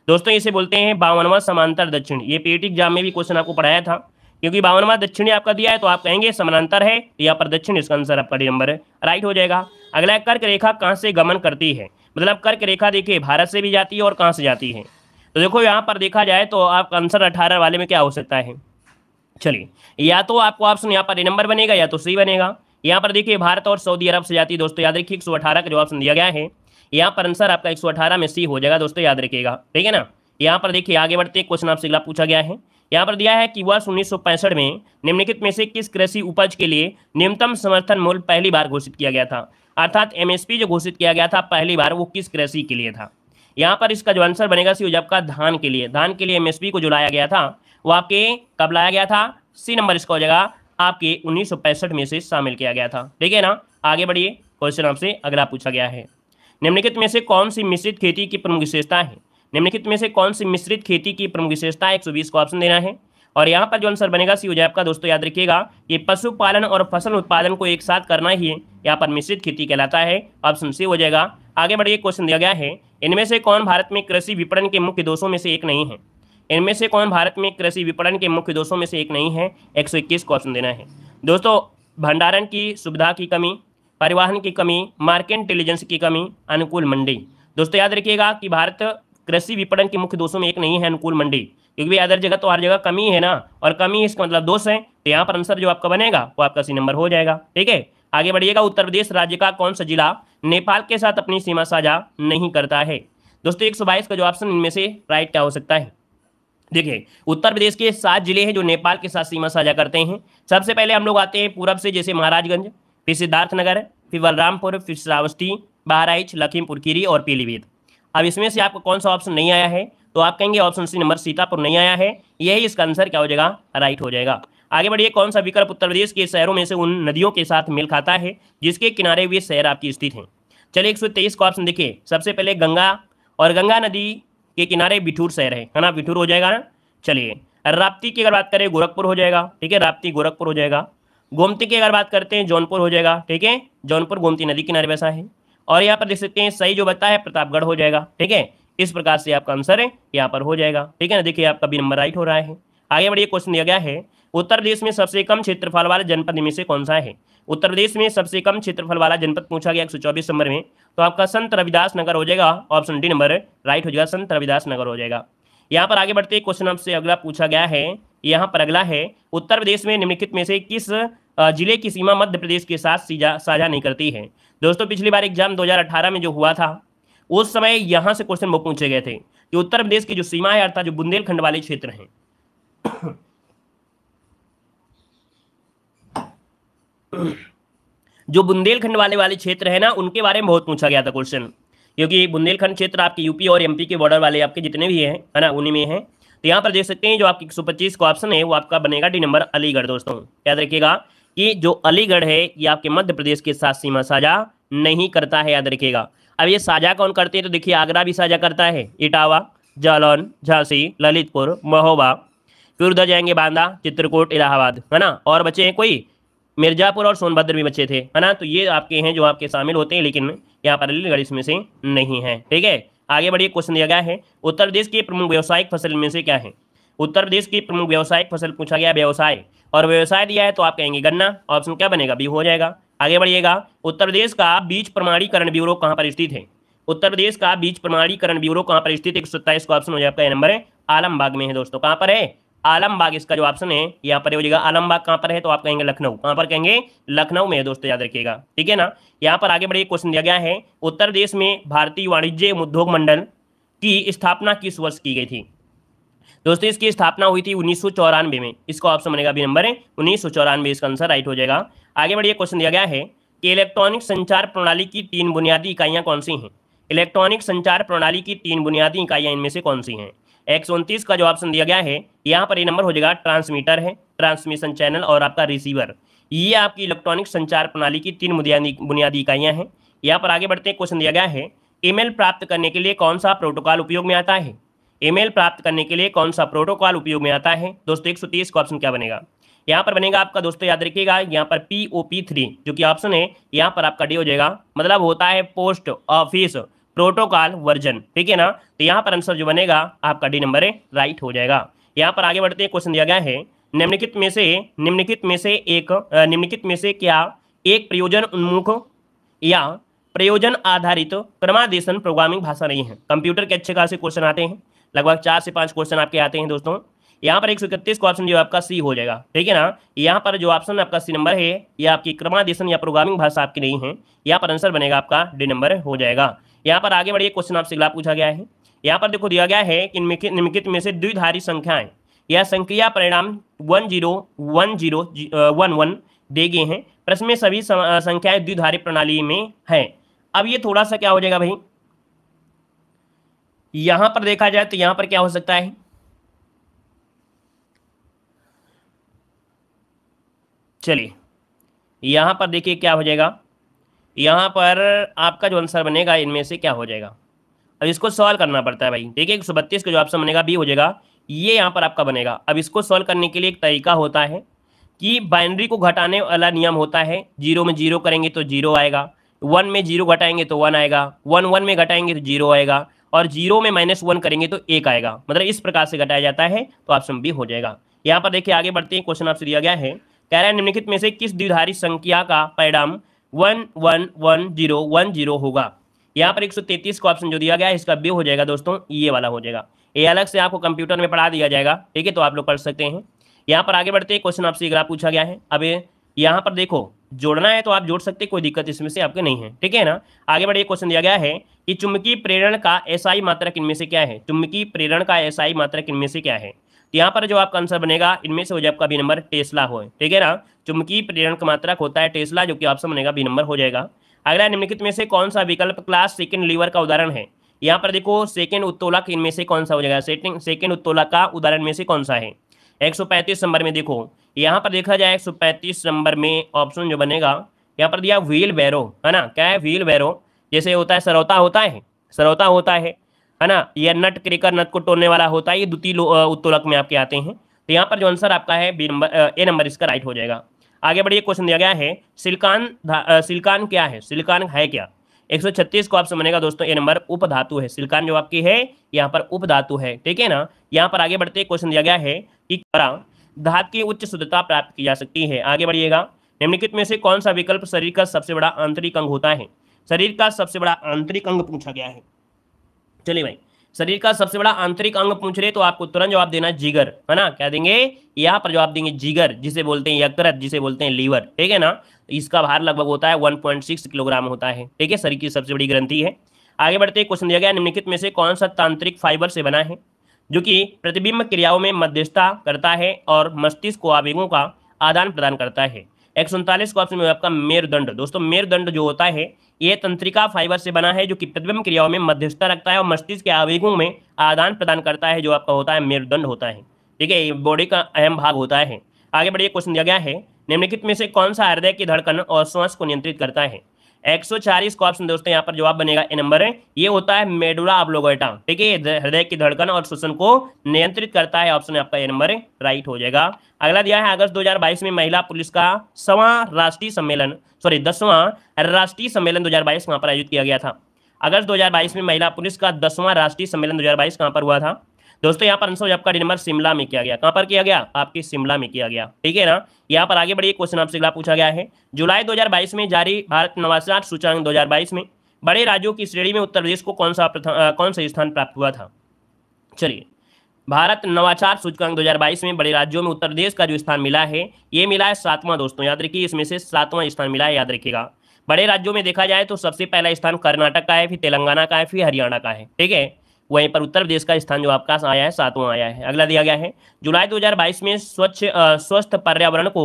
दोस्तों, इसे बोलते हैं 52वां समांतर दक्षिण। ये पीटी एग्जाम में भी क्वेश्चन आपको पढ़ाया था, क्योंकि 52वां दक्षिणी आपका दिया है तो आप कहेंगे समानांतर है, तो यहाँ पर दक्षिण इसका आंसर आपका डी नंबर है, राइट हो जाएगा। अगला कर्क रेखा कहाँ से गमन करती है, मतलब कर्क रेखा देखिए भारत से भी जाती है और कहाँ से जाती है। तो देखो यहाँ पर देखा जाए तो आपका आंसर 18 वाले में क्या हो सकता है। चलिए या तो आपको ऑप्शन यहाँ पर ए नंबर बनेगा या तो सी बनेगा। यहाँ पर देखिए भारत और सऊदी अरब से जाती है दोस्तों, याद रखिए 118 का जो ऑप्शन दिया गया है यहाँ पर आंसर आपका 118 में सी हो जाएगा दोस्तों, याद रखिएगा, ठीक है ना। यहाँ पर देखिए आगे बढ़ते क्वेश्चन आपसे अगला पूछा गया है। यहाँ पर दिया है कि वर्ष 1965 में निम्नलिखित में से किस कृषि उपज के लिए न्यूनतम समर्थन मूल्य पहली बार घोषित किया गया था, अर्थात एमएसपी जो घोषित किया गया था पहली बार वो किस कृषि के लिए था। यहाँ पर इसका जो आंसर बनेगा सी हो जाएगा आपका धान के लिए। धान के लिए एमएसपी को जो लाया गया था वो आपके कब लाया गया था, सी नंबर इसका हो जाएगा आपके 1965 में से शामिल किया गया था, ठीक है ना। आगे बढ़िए क्वेश्चन आपसे अगला पूछा गया है निम्नलिखित में से कौन सी मिश्रित खेती की प्रमुख विशेषता है। निम्नलिखित में से कौन सी मिश्रित खेती की प्रमुख विशेषता है, 120 का ऑप्शन देना है। और यहाँ पर जो आंसर बनेगा सी हो जाए आपका दोस्तों, याद रखिएगा ये पशुपालन और फसल उत्पादन को एक साथ करना ही यहाँ पर मिश्रित खेती कहलाता है, ऑप्शन सी हो जाएगा। आगे बढ़िए क्वेश्चन दिया गया है इनमें से कौन भारत में कृषि विपणन के मुख्य दोषों में से एक नहीं है। इनमें से कौन भारत में कृषि विपणन के मुख्य दोषों में से एक नहीं है, 121 को ऑप्शन देना है दोस्तों। भंडारण की सुविधा की कमी, परिवहन की कमी, मार्केट इंटेलिजेंस की कमी, अनुकूल मंडी। दोस्तों याद रखिएगा कि भारत कृषि विपणन के मुख्य दोषों में एक नहीं है अनुकूल मंडी, क्योंकि अदर जगह तो हर जगह कमी है ना, और कमी इसका मतलब दोष है, तो यहाँ पर आंसर जो आपका बनेगा वो आपका सी नंबर हो जाएगा, ठीक है। आगे बढ़िएगा उत्तर प्रदेश राज्य का कौन सा जिला नेपाल के साथ अपनी सीमा साझा नहीं करता है। दोस्तों 122 का जो ऑप्शन इनमें से राइट क्या हो सकता है। देखिए उत्तर प्रदेश के 7 जिले हैं जो नेपाल के साथ सीमा साझा करते हैं। सबसे पहले हम लोग आते हैं पूरब से, जैसे महाराजगंज, फिर सिद्धार्थनगर, फिर बलरामपुर, फिर श्रावस्ती, बहराइच, लखीमपुर खीरी और पीलीभीत। अब इसमें से आपको कौन सा ऑप्शन नहीं आया है, तो आप कहेंगे ऑप्शन सी नंबर सीतापुर नहीं आया है, यही इसका आंसर क्या हो जाएगा, राइट हो जाएगा। आगे बढ़िए, कौन सा विकल्प उत्तर प्रदेश के शहरों में से उन नदियों के साथ मेल खाता है जिसके किनारे वे शहर आपकी स्थित हैं। चलिए 123 का ऑप्शन देखिए, सबसे पहले गंगा, और गंगा नदी के किनारे बिठूर शहर है ना, बिठूर हो जाएगा ना। चलिए राप्ती की अगर बात करें गोरखपुर हो जाएगा, ठीक है, राप्ती गोरखपुर हो जाएगा। गोमती की अगर बात करते हैं जौनपुर हो जाएगा, ठीक है, जौनपुर गोमती नदी किनारे बसा है। और यहाँ पर देख सकते हैं सही जो बता है प्रतापगढ़ हो जाएगा, ठीक है। इस प्रकार से आपका आंसर है यहाँ पर हो जाएगा, ठीक है ना। देखिए आपका बी नंबर राइट हो रहा है। आगे बढ़िए, क्वेश्चन दिया गया है उत्तर प्रदेश में सबसे कम क्षेत्रफल वाला जनपद इनमें से कौन सा है। उत्तर प्रदेश में सबसे कम क्षेत्रफल वाला जनपद पूछा गया 124 नंबर में, तो आपका संत रविदास नगर हो जाएगा, ऑप्शन डी नंबर राइट हो जाएगा, संत रविदास नगर हो जाएगा। यहाँ पर आगे बढ़ते क्वेश्चन आपसे अगला पूछा गया है, यहाँ पर अगला है उत्तर प्रदेश में निम्नलिखित में से किस जिले की सीमा मध्य प्रदेश के साथ साझा नहीं करती है। दोस्तों पिछली बार एग्जाम 2018 में जो हुआ था उस समय यहाँ से क्वेश्चन वो पूछे गए थे कि उत्तर प्रदेश की जो सीमा है अर्थात जो बुंदेलखंड वाले क्षेत्र हैं जो बुंदेलखंड वाले क्षेत्र है ना, उनके बारे में बहुत पूछा गया था क्वेश्चन, क्योंकि बुंदेलखंड क्षेत्र आपके यूपी और एमपी के बॉर्डर वाले आपके जितने भी हैं, है ना, उन्हीं में है। तो यहाँ पर देख सकते हैं जो आपकी 125 का ऑप्शन है वो आपका बनेगा डी नंबर अलीगढ़। दोस्तों याद रखिएगा कि जो अलीगढ़ है ये आपके मध्य प्रदेश के साथ सीमा साझा नहीं करता है, याद रखिएगा। अब ये साझा कौन करते हैं, तो देखिए आगरा भी साझा करता है, इटावा, जालौन, झांसी, ललितपुर, महोबा, फिर उधर जाएंगे बांदा, चित्रकूट, इलाहाबाद, है ना, और बचे हैं कोई मिर्जापुर और सोनभद्र भी बचे थे, है ना। तो ये आपके हैं जो आपके शामिल होते हैं, लेकिन यहाँ पर अलीगढ़ इसमें से नहीं है, ठीक है। आगे बढ़िए, क्वेश्चन दिया गया है उत्तर प्रदेश की प्रमुख व्यावसायिक फसल में से क्या है। उत्तर प्रदेश की प्रमुख व्यावसायिक फसल पूछा गया व्यवसाय, और व्यवसाय दिया है तो आप कहेंगे गन्ना, ऑप्शन क्या बनेगा, बी हो जाएगा। आगे बढ़िएगा, उत्तर प्रदेश का बीज प्रमाणीकरण ब्यूरो कहाँ पर स्थित है। उत्तर प्रदेश का बीज प्रमाणीकरण ब्यूरो कहाँ पर स्थित है, 127 का ऑप्शन हो जाएगा, नंबर है आलमबाग में है। दोस्तों कहाँ पर है, आलमबाग, इसका जो ऑप्शन है यहाँ पर हो जाएगा। आलमबाग कहाँ पर है, तो आप कहेंगे लखनऊ, कहाँ पर कहेंगे, लखनऊ में है दोस्तों, याद रखिएगा, ठीक है ना। यहाँ पर आगे बढ़िए, क्वेश्चन दिया गया है उत्तर प्रदेश में भारतीय वाणिज्य उद्योग मंडल की स्थापना किस वर्ष की गई थी। दोस्तों इसकी स्थापना हुई थी 1994 में, इसका ऑप्शन बनेगा बी नंबर है 1994, इसका आंसर राइट हो जाएगा। आगे बढ़िए, क्वेश्चन दिया गया है कि इलेक्ट्रॉनिक संचार प्रणाली की 3 बुनियादी इकाइयाँ कौन सी हैं। इलेक्ट्रॉनिक संचार प्रणाली की 3 बुनियादी इकाइयाँ इनमें से कौन सी हैं। 129 का जो ऑप्शन दिया गया है यहाँ पर ये नंबर हो जाएगा, ट्रांसमीटर है, ट्रांसमिशन चैनल और आपका रिसीवर, ये आपकी इलेक्ट्रॉनिक संचार प्रणाली की 3 बुनियादी इकाइयाँ हैं। यहाँ पर आगे बढ़ते हैं, क्वेश्चन दिया गया है ईमेल प्राप्त करने के लिए कौन सा प्रोटोकॉल उपयोग में आता है। ईमेल प्राप्त करने के लिए कौन सा प्रोटोकॉल उपयोग में आता है। दोस्तों 130 का ऑप्शन क्या बनेगा, यहाँ पर बनेगा आपका, दोस्तों याद रखिएगा, यहाँ पर POP3 जो कि ऑप्शन है यहाँ पर आपका डी हो जाएगा, मतलब होता है पोस्ट ऑफिस प्रोटोकॉल वर्जन, ठीक है ना। तो यहाँ पर आंसर जो बनेगा आपका डी नंबर है राइट हो जाएगा। यहाँ पर आगे बढ़ते हैं, क्वेश्चन दिया गया है निम्नलिखित में से क्या एक प्रयोजन उन्मुख या प्रयोजन आधारित क्रमादेशन प्रोग्रामिंग भाषा नहीं है। कंप्यूटर के अच्छे खासे क्वेश्चन आते हैं, लगभग 4 से 5 क्वेश्चन आपके आते हैं दोस्तों। यहाँ पर 131 का ऑप्शन जो आपका सी हो जाएगा, ठीक है ना। यहाँ पर जो ऑप्शन आपका सी नंबर है ये आपकी क्रमादेशन या प्रोग्रामिंग भाषा आपकी नहीं है, यहाँ पर आंसर बनेगा आपका डी नंबर हो जाएगा। यहाँ पर आगे बढ़िए, क्वेश्चन आपसे अगला पूछा गया है, यहाँ पर देखो दिया गया है कि निम्नलिखित में से द्विधारी संख्याएं या संक्रिया परिणाम 1 0 1 0 1 1 दे गए हैं, प्रश्न में सभी संख्याएं द्विधारी प्रणाली में है। अब ये थोड़ा सा क्या हो जाएगा भाई, यहां पर देखा जाए तो यहां पर क्या हो सकता है, चलिए यहां पर देखिए क्या हो जाएगा, यहां पर आपका जो आंसर बनेगा इनमें से क्या हो जाएगा। अब इसको सॉल्व करना पड़ता है भाई, देखिए 132 का जो ऑप्शन बनेगा बी हो जाएगा, ये यहाँ पर आपका बनेगा। अब इसको सॉल्व करने के लिए एक तरीका होता है कि बाइनरी को घटाने वाला नियम होता है, 0 में 0 करेंगे तो 0 आएगा, 1 में 0 घटाएंगे तो 1 आएगा, 1 1 में घटाएंगे तो 0 आएगा, और 0 में -1 करेंगे तो 1 आएगा, मतलब इस प्रकार से घटाया जाता है, तो ऑप्शन बी हो जाएगा। यहाँ पर देखिए आगे बढ़ते हैं, क्वेश्चन आपसे दिया गया है, कह रहा है निम्नलिखित में से किस द्विधारी संख्या का परिणाम 1 1 1 0 1 0 होगा। यहाँ पर 133 का ऑप्शन जो दिया गया है इसका बी हो जाएगा दोस्तों, ये वाला हो जाएगा। ये अलग से आपको कंप्यूटर में पढ़ा दिया जाएगा, ठीक है, तो आप लोग पढ़ सकते हैं। यहाँ पर आगे बढ़ते हैं, क्वेश्चन आपसे अगला पूछा गया है। अब यहाँ पर देखो जोड़ना है तो आप जोड़ सकते, कोई दिक्कत इसमें से आपके नहीं है, ठीक है ना। आगे बढ़िए, क्वेश्चन दिया गया है कि चुंबकीय प्रेरण का एसआई मात्रक इनमें से क्या है। चुंबकीय प्रेरण का एसआई मात्रक इनमें से क्या है, तो यहाँ पर जो आपका आंसर बनेगा इनमें से हो जाए आपका बी नंबर टेस्ला हो, ठीक है ना। चुंबकीय प्रेरण का मात्रक होता है टेस्ला, जो कि ऑप्शन बनेगा बी नंबर हो जाएगा। अगला निम्नलिखित में से कौन सा विकल्प क्लास सेकंड लीवर का उदाहरण है। यहाँ पर देखो सेकंड उत्तोलक इनमें से कौन सा हो जाएगा, सेकंड उत्तोलक का उदाहरण में से कौन सा है। 135 नंबर में देखो, यहाँ पर देखा जाए 135 नंबर में ऑप्शन जो बनेगा यहाँ पर दिया व्हील बैरो, है ना। क्या है व्हील बैरो, जैसे होता है सरौता होता है, सरौता होता है ना, यह नट क्रेकर नट को तोड़ने वाला होता है, ये द्वितीय उत्तोलक में आपके आते हैं। तो यहाँ पर जो आंसर आपका है बी नंबर, ए नंबर इसका राइट हो जाएगा। आगे बढ़िए, क्वेश्चन दिया गया है सिलिकॉन क्या है, सिलिकॉन है क्या। 136 को ऑप्शन बनेगा दोस्तों ए नंबर, उपधातु है। सिलिकॉन जो आपकी है यहाँ पर उपधातु है, ठीक है ना। यहाँ पर आगे बढ़ते क्वेश्चन दिया गया है कि धातु की उच्च शुद्धता प्राप्त की जा सकती है। आगे बढ़िएगा, निम्नलिखित में से कौन सा विकल्प शरीर का सबसे बड़ा आंतरिक अंग होता है। शरीर का सबसे बड़ा आंतरिक अंग पूछा गया है। चलिए भाई, शरीर का सबसे बड़ा आंतरिक अंग पूछ रहे तो आपको तुरंत जवाब देना जिगर, है ना। क्या देंगे, यहाँ पर जवाब देंगे जिगर, जिसे बोलते हैं यकृत, जिसे बोलते हैं लीवर, ठीक है ना। इसका भार लगभग होता है 1.6 किलोग्राम होता है, ठीक है। शरीर की सबसे बड़ी ग्रंथि है। आगे बढ़ते क्वेश्चन दिया गया, निम्नलिखित में से कौन सा तांत्रिक फाइबर से बना है जो कि प्रतिबिंब क्रियाओं में मध्यस्थता करता है और मस्तिष्क को आवेगों का आदान प्रदान करता है। 139 को ऑप्शन में आपका मेरुदंड। दोस्तों मेरुदंड जो होता है ये तंत्रिका फाइबर से बना है जो कि प्रतिबिंब क्रियाओं में मध्यस्थता रखता है और मस्तिष्क के आवेगों में आदान प्रदान करता है, जो आपका होता है मेरुदंड होता है, ठीक है। ये बॉडी का अहम भाग होता है। आगे बढ़िए, क्वेश्चन दिया गया है, निम्नलिखित में से कौन सा हृदय की धड़कन और श्वास को नियंत्रित करता है। 140 का ऑप्शन दोस्तों यहाँ पर जवाब बनेगा ए नंबर है, ये होता है मेडुला ऑब्लोंगेटा, ठीक है। हृदय की धड़कन और श्वसन को नियंत्रित करता है, ऑप्शन आपका ए नंबर राइट हो जाएगा। अगला दिया है, अगस्त 2022 में महिला पुलिस का 10वां राष्ट्रीय सम्मेलन 2022 कहाँ पर आयोजित किया गया था। अगस्त 2022 में महिला पुलिस का 10वां राष्ट्रीय सम्मेलन 2022 कहाँ पर हुआ था दोस्तों। यहाँ पर आंसर आपका डी नंबर शिमला में किया गया। कहाँ पर किया गया, आपके शिमला में किया गया, ठीक है ना। यहाँ पर आगे बढ़िए, क्वेश्चन आपसे अगला पूछा गया है, जुलाई 2022 में जारी भारत नवाचार सूचकांक 2022 में बड़े राज्यों की श्रेणी में उत्तर प्रदेश को कौन सा स्थान प्राप्त हुआ था। चलिए, भारत नवाचार सूचकांक 2022 में बड़े राज्यों में उत्तर प्रदेश का जो स्थान मिला है ये मिला है 7वां दोस्तों, याद रखिए, इसमें से 7वां स्थान मिला है, याद रखिएगा। बड़े राज्यों में देखा जाए तो सबसे पहला स्थान कर्नाटक का है, फिर तेलंगाना का है, फिर हरियाणा का है, ठीक है। वहीं पर उत्तर प्रदेश का स्थान जो आपका आया है 7वां आया है। अगला दिया गया है, जुलाई 2022 में स्वस्थ पर्यावरण को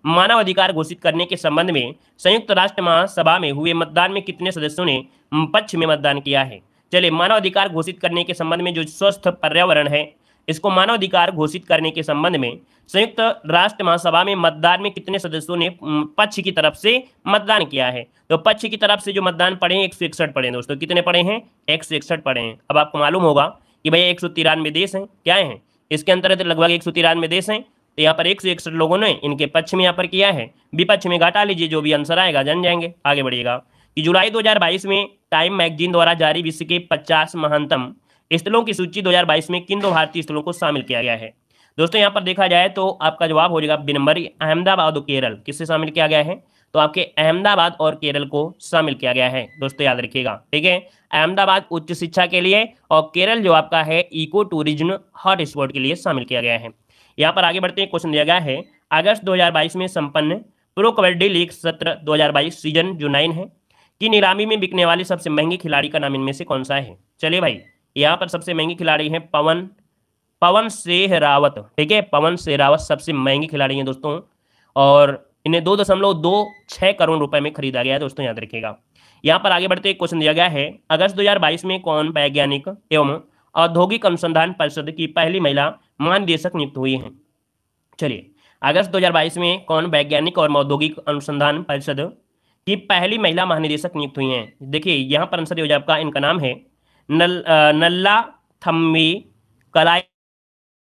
मानव अधिकार घोषित करने के संबंध में संयुक्त राष्ट्र महासभा में हुए मतदान में कितने सदस्यों ने पक्ष में मतदान किया है। चलिए, मानव अधिकार घोषित करने के संबंध में जो स्वस्थ पर्यावरण है इसको मानव अधिकार घोषित करने के संबंध में संयुक्त राष्ट्र महासभा में मतदान में कितने सदस्यों ने पक्ष की तरफ से मतदान किया है। तो पक्ष की तरफ से जो मतदान पड़े हैं 161 पड़े हैं दोस्तों। कितने पड़े हैं, 161 पड़े हैं। अब आपको मालूम होगा कि भैया 193 देश हैं, क्या हैं इसके अंतर्गत, लगभग 193 देश हैं। तो यहाँ पर 161 लोगों ने इनके पक्ष में यहाँ पर किया है, विपक्ष में घटा लीजिए, जो भी आंसर आएगा जान जाएंगे। आगे बढ़िएगा कि जुलाई 2022 में टाइम मैगजीन द्वारा जारी विश्व के 50 महानतम स्थलों की सूची 2022 में किन 2 भारतीय स्थलों को शामिल किया गया है। दोस्तों यहाँ पर देखा जाए तो आपका जवाब हो जाएगा बी नंबर, अहमदाबाद और केरल। किससे शामिल किया गया है, तो आपके अहमदाबाद और केरल को शामिल किया गया है दोस्तों, याद रखिएगा, ठीक है। अहमदाबाद उच्च शिक्षा के लिए और केरल जो आपका है इको टूरिज्म हॉट स्पॉट के लिए शामिल किया गया है। यहाँ पर आगे बढ़ते हैं, क्वेश्चन दिया गया है, अगस्त 2022 में संपन्न प्रो कबड्डी लीग सत्र 2022 सीजन जो 9 है की नीलामी में बिकने वाली सबसे महंगी खिलाड़ी का नाम इनमें से कौन सा है। चलिए भाई, यहाँ पर सबसे महंगी खिलाड़ी है पवन सेहरावत, ठीक है। पवन सेहरावत सबसे महंगी खिलाड़ी हैं दोस्तों और इन्हें 2.26 करोड़ रुपए में खरीदा गया है दोस्तों, याद रखिएगा। यहाँ पर आगे बढ़ते एक क्वेश्चन दिया गया है, अगस्त 2022 में कौन वैज्ञानिक एवं औद्योगिक अनुसंधान परिषद की पहली महिला महानिदेशक नियुक्त हुई है। चलिए, अगस्त 2022 में कौन वैज्ञानिक और औद्योगिक अनुसंधान परिषद की पहली महिला महानिदेशक नियुक्त हुई हैं। देखिए यहाँ पर आंसर हो जाए आपका, इनका नाम है नल्ला थम्मी कलाई,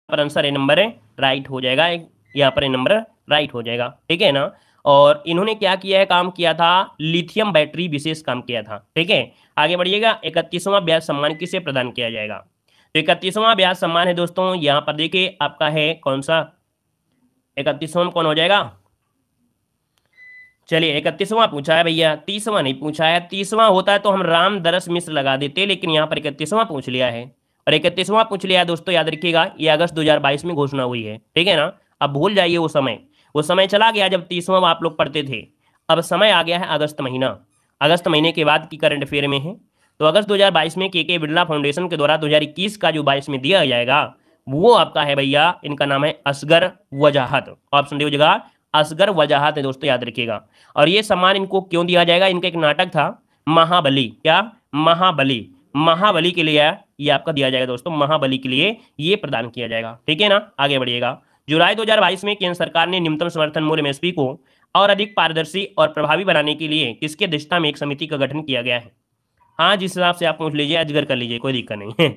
पर आंसर ए नंबर राइट हो जाएगा। यहाँ पर ए नंबर राइट हो जाएगा, ठीक है ना। और इन्होंने क्या किया है, काम किया था लिथियम बैटरी विशेष काम किया था, ठीक है। आगे बढ़िएगा, 31वां ब्याज सम्मान किसे प्रदान किया जाएगा। तो 31वां ब्याज सम्मान है दोस्तों, यहाँ पर देखिए आपका है कौन सा, 31वां कौन हो जाएगा। चलिए 31वां पूछा है भैया, 30वां नहीं पूछा है। 30वां होता है तो हम राम दरस मिश्र लगा देते, लेकिन यहाँ पर 31वां पूछ लिया है और 31वां पूछ लिया है दोस्तों, याद रखिएगा। ये अगस्त 2022 में घोषणा हुई है, ठीक है ना। अब भूल जाइए वो समय चला गया जब 30वां आप लोग पढ़ते थे। अब समय आ गया है अगस्त महीना, अगस्त महीने के बाद की करंट अफेयर में है। तो अगस्त 2022 में के बिरला फाउंडेशन के द्वारा 2021 का जो 22 में दिया जाएगा वो आपका है भैया, इनका नाम है असगर वजाहत। ऑप्शन डी हो जाएगा असगर वजाहत है दोस्तों, याद रखिएगा। और ये सम्मान इनको क्यों दिया जाएगा, इनका एक नाटक था महाबली, क्या महाबली, महाबली के लिए ये आपका दिया जाएगा दोस्तों, महाबली के लिए ये प्रदान किया जाएगा। ठीक है ना, आगे बढ़िएगा। जुलाई 2022 में केंद्र सरकार ने न्यूनतम समर्थन मूल्य एमएसपी को और अधिक पारदर्शी और प्रभावी बनाने के लिए किसकी अध्यक्षता में एक समिति का गठन किया गया है? हाँ, जिस हिसाब से आप पूछ लीजिए, अजगर कर लीजिए, कोई दिक्कत नहीं है।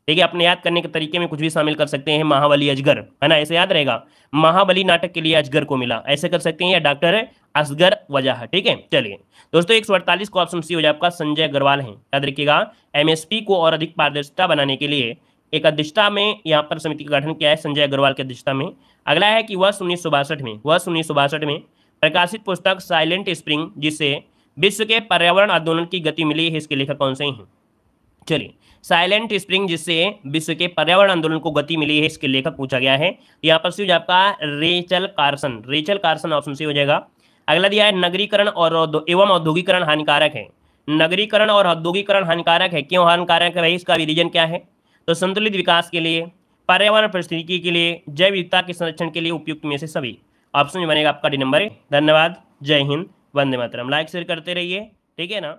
ठीक है, अपने याद करने के तरीके में कुछ भी शामिल कर सकते हैं, महाबली अजगर, है ना, ऐसे याद रहेगा। महाबली नाटक के लिए अजगर को मिला, ऐसे कर सकते हैं, या डॉक्टर असगर वजह। ठीक है, चलिए दोस्तों, 148 को ऑप्शन सी हो जाए आपका, संजय अग्रवाल है। याद रखिएगा, एमएसपी को और अधिक पारदर्शिता बनाने के लिए एक अध्यक्षता में यहाँ पर समिति का गठन किया है, संजय अग्रवाल की अध्यक्षता में। अगला है कि वर्ष 1962 में प्रकाशित पुस्तक साइलेंट स्प्रिंग, जिससे विश्व के पर्यावरण आंदोलन की गति मिली है, इसके लेखक कौन से हैं? चलिए, साइलेंट स्प्रिंग जिससे विश्व के पर्यावरण आंदोलन को गति मिली है, इसके लेखक पूछा गया है। यहाँ पर सी आपका रेचल कार्सन ऑप्शन सी हो जाएगा। अगला दिया है नगरीकरण और एवं औद्योगिकरण हानिकारक है। नगरीकरण और औद्योगिकरण हानिकारक है, क्यों हानिकारक है भाई? इसका भी रीजन क्या है? तो संतुलित विकास के लिए, पर्यावरण पारिस्थितिकी के लिए, जैव विविधता के संरक्षण के लिए उपयुक्त में से सभी। ऑप्शन बनेगा आपका डी नंबर। धन्यवाद, जय हिंद, वंदे मातरम। लाइक शेयर करते रहिए, ठीक है ना।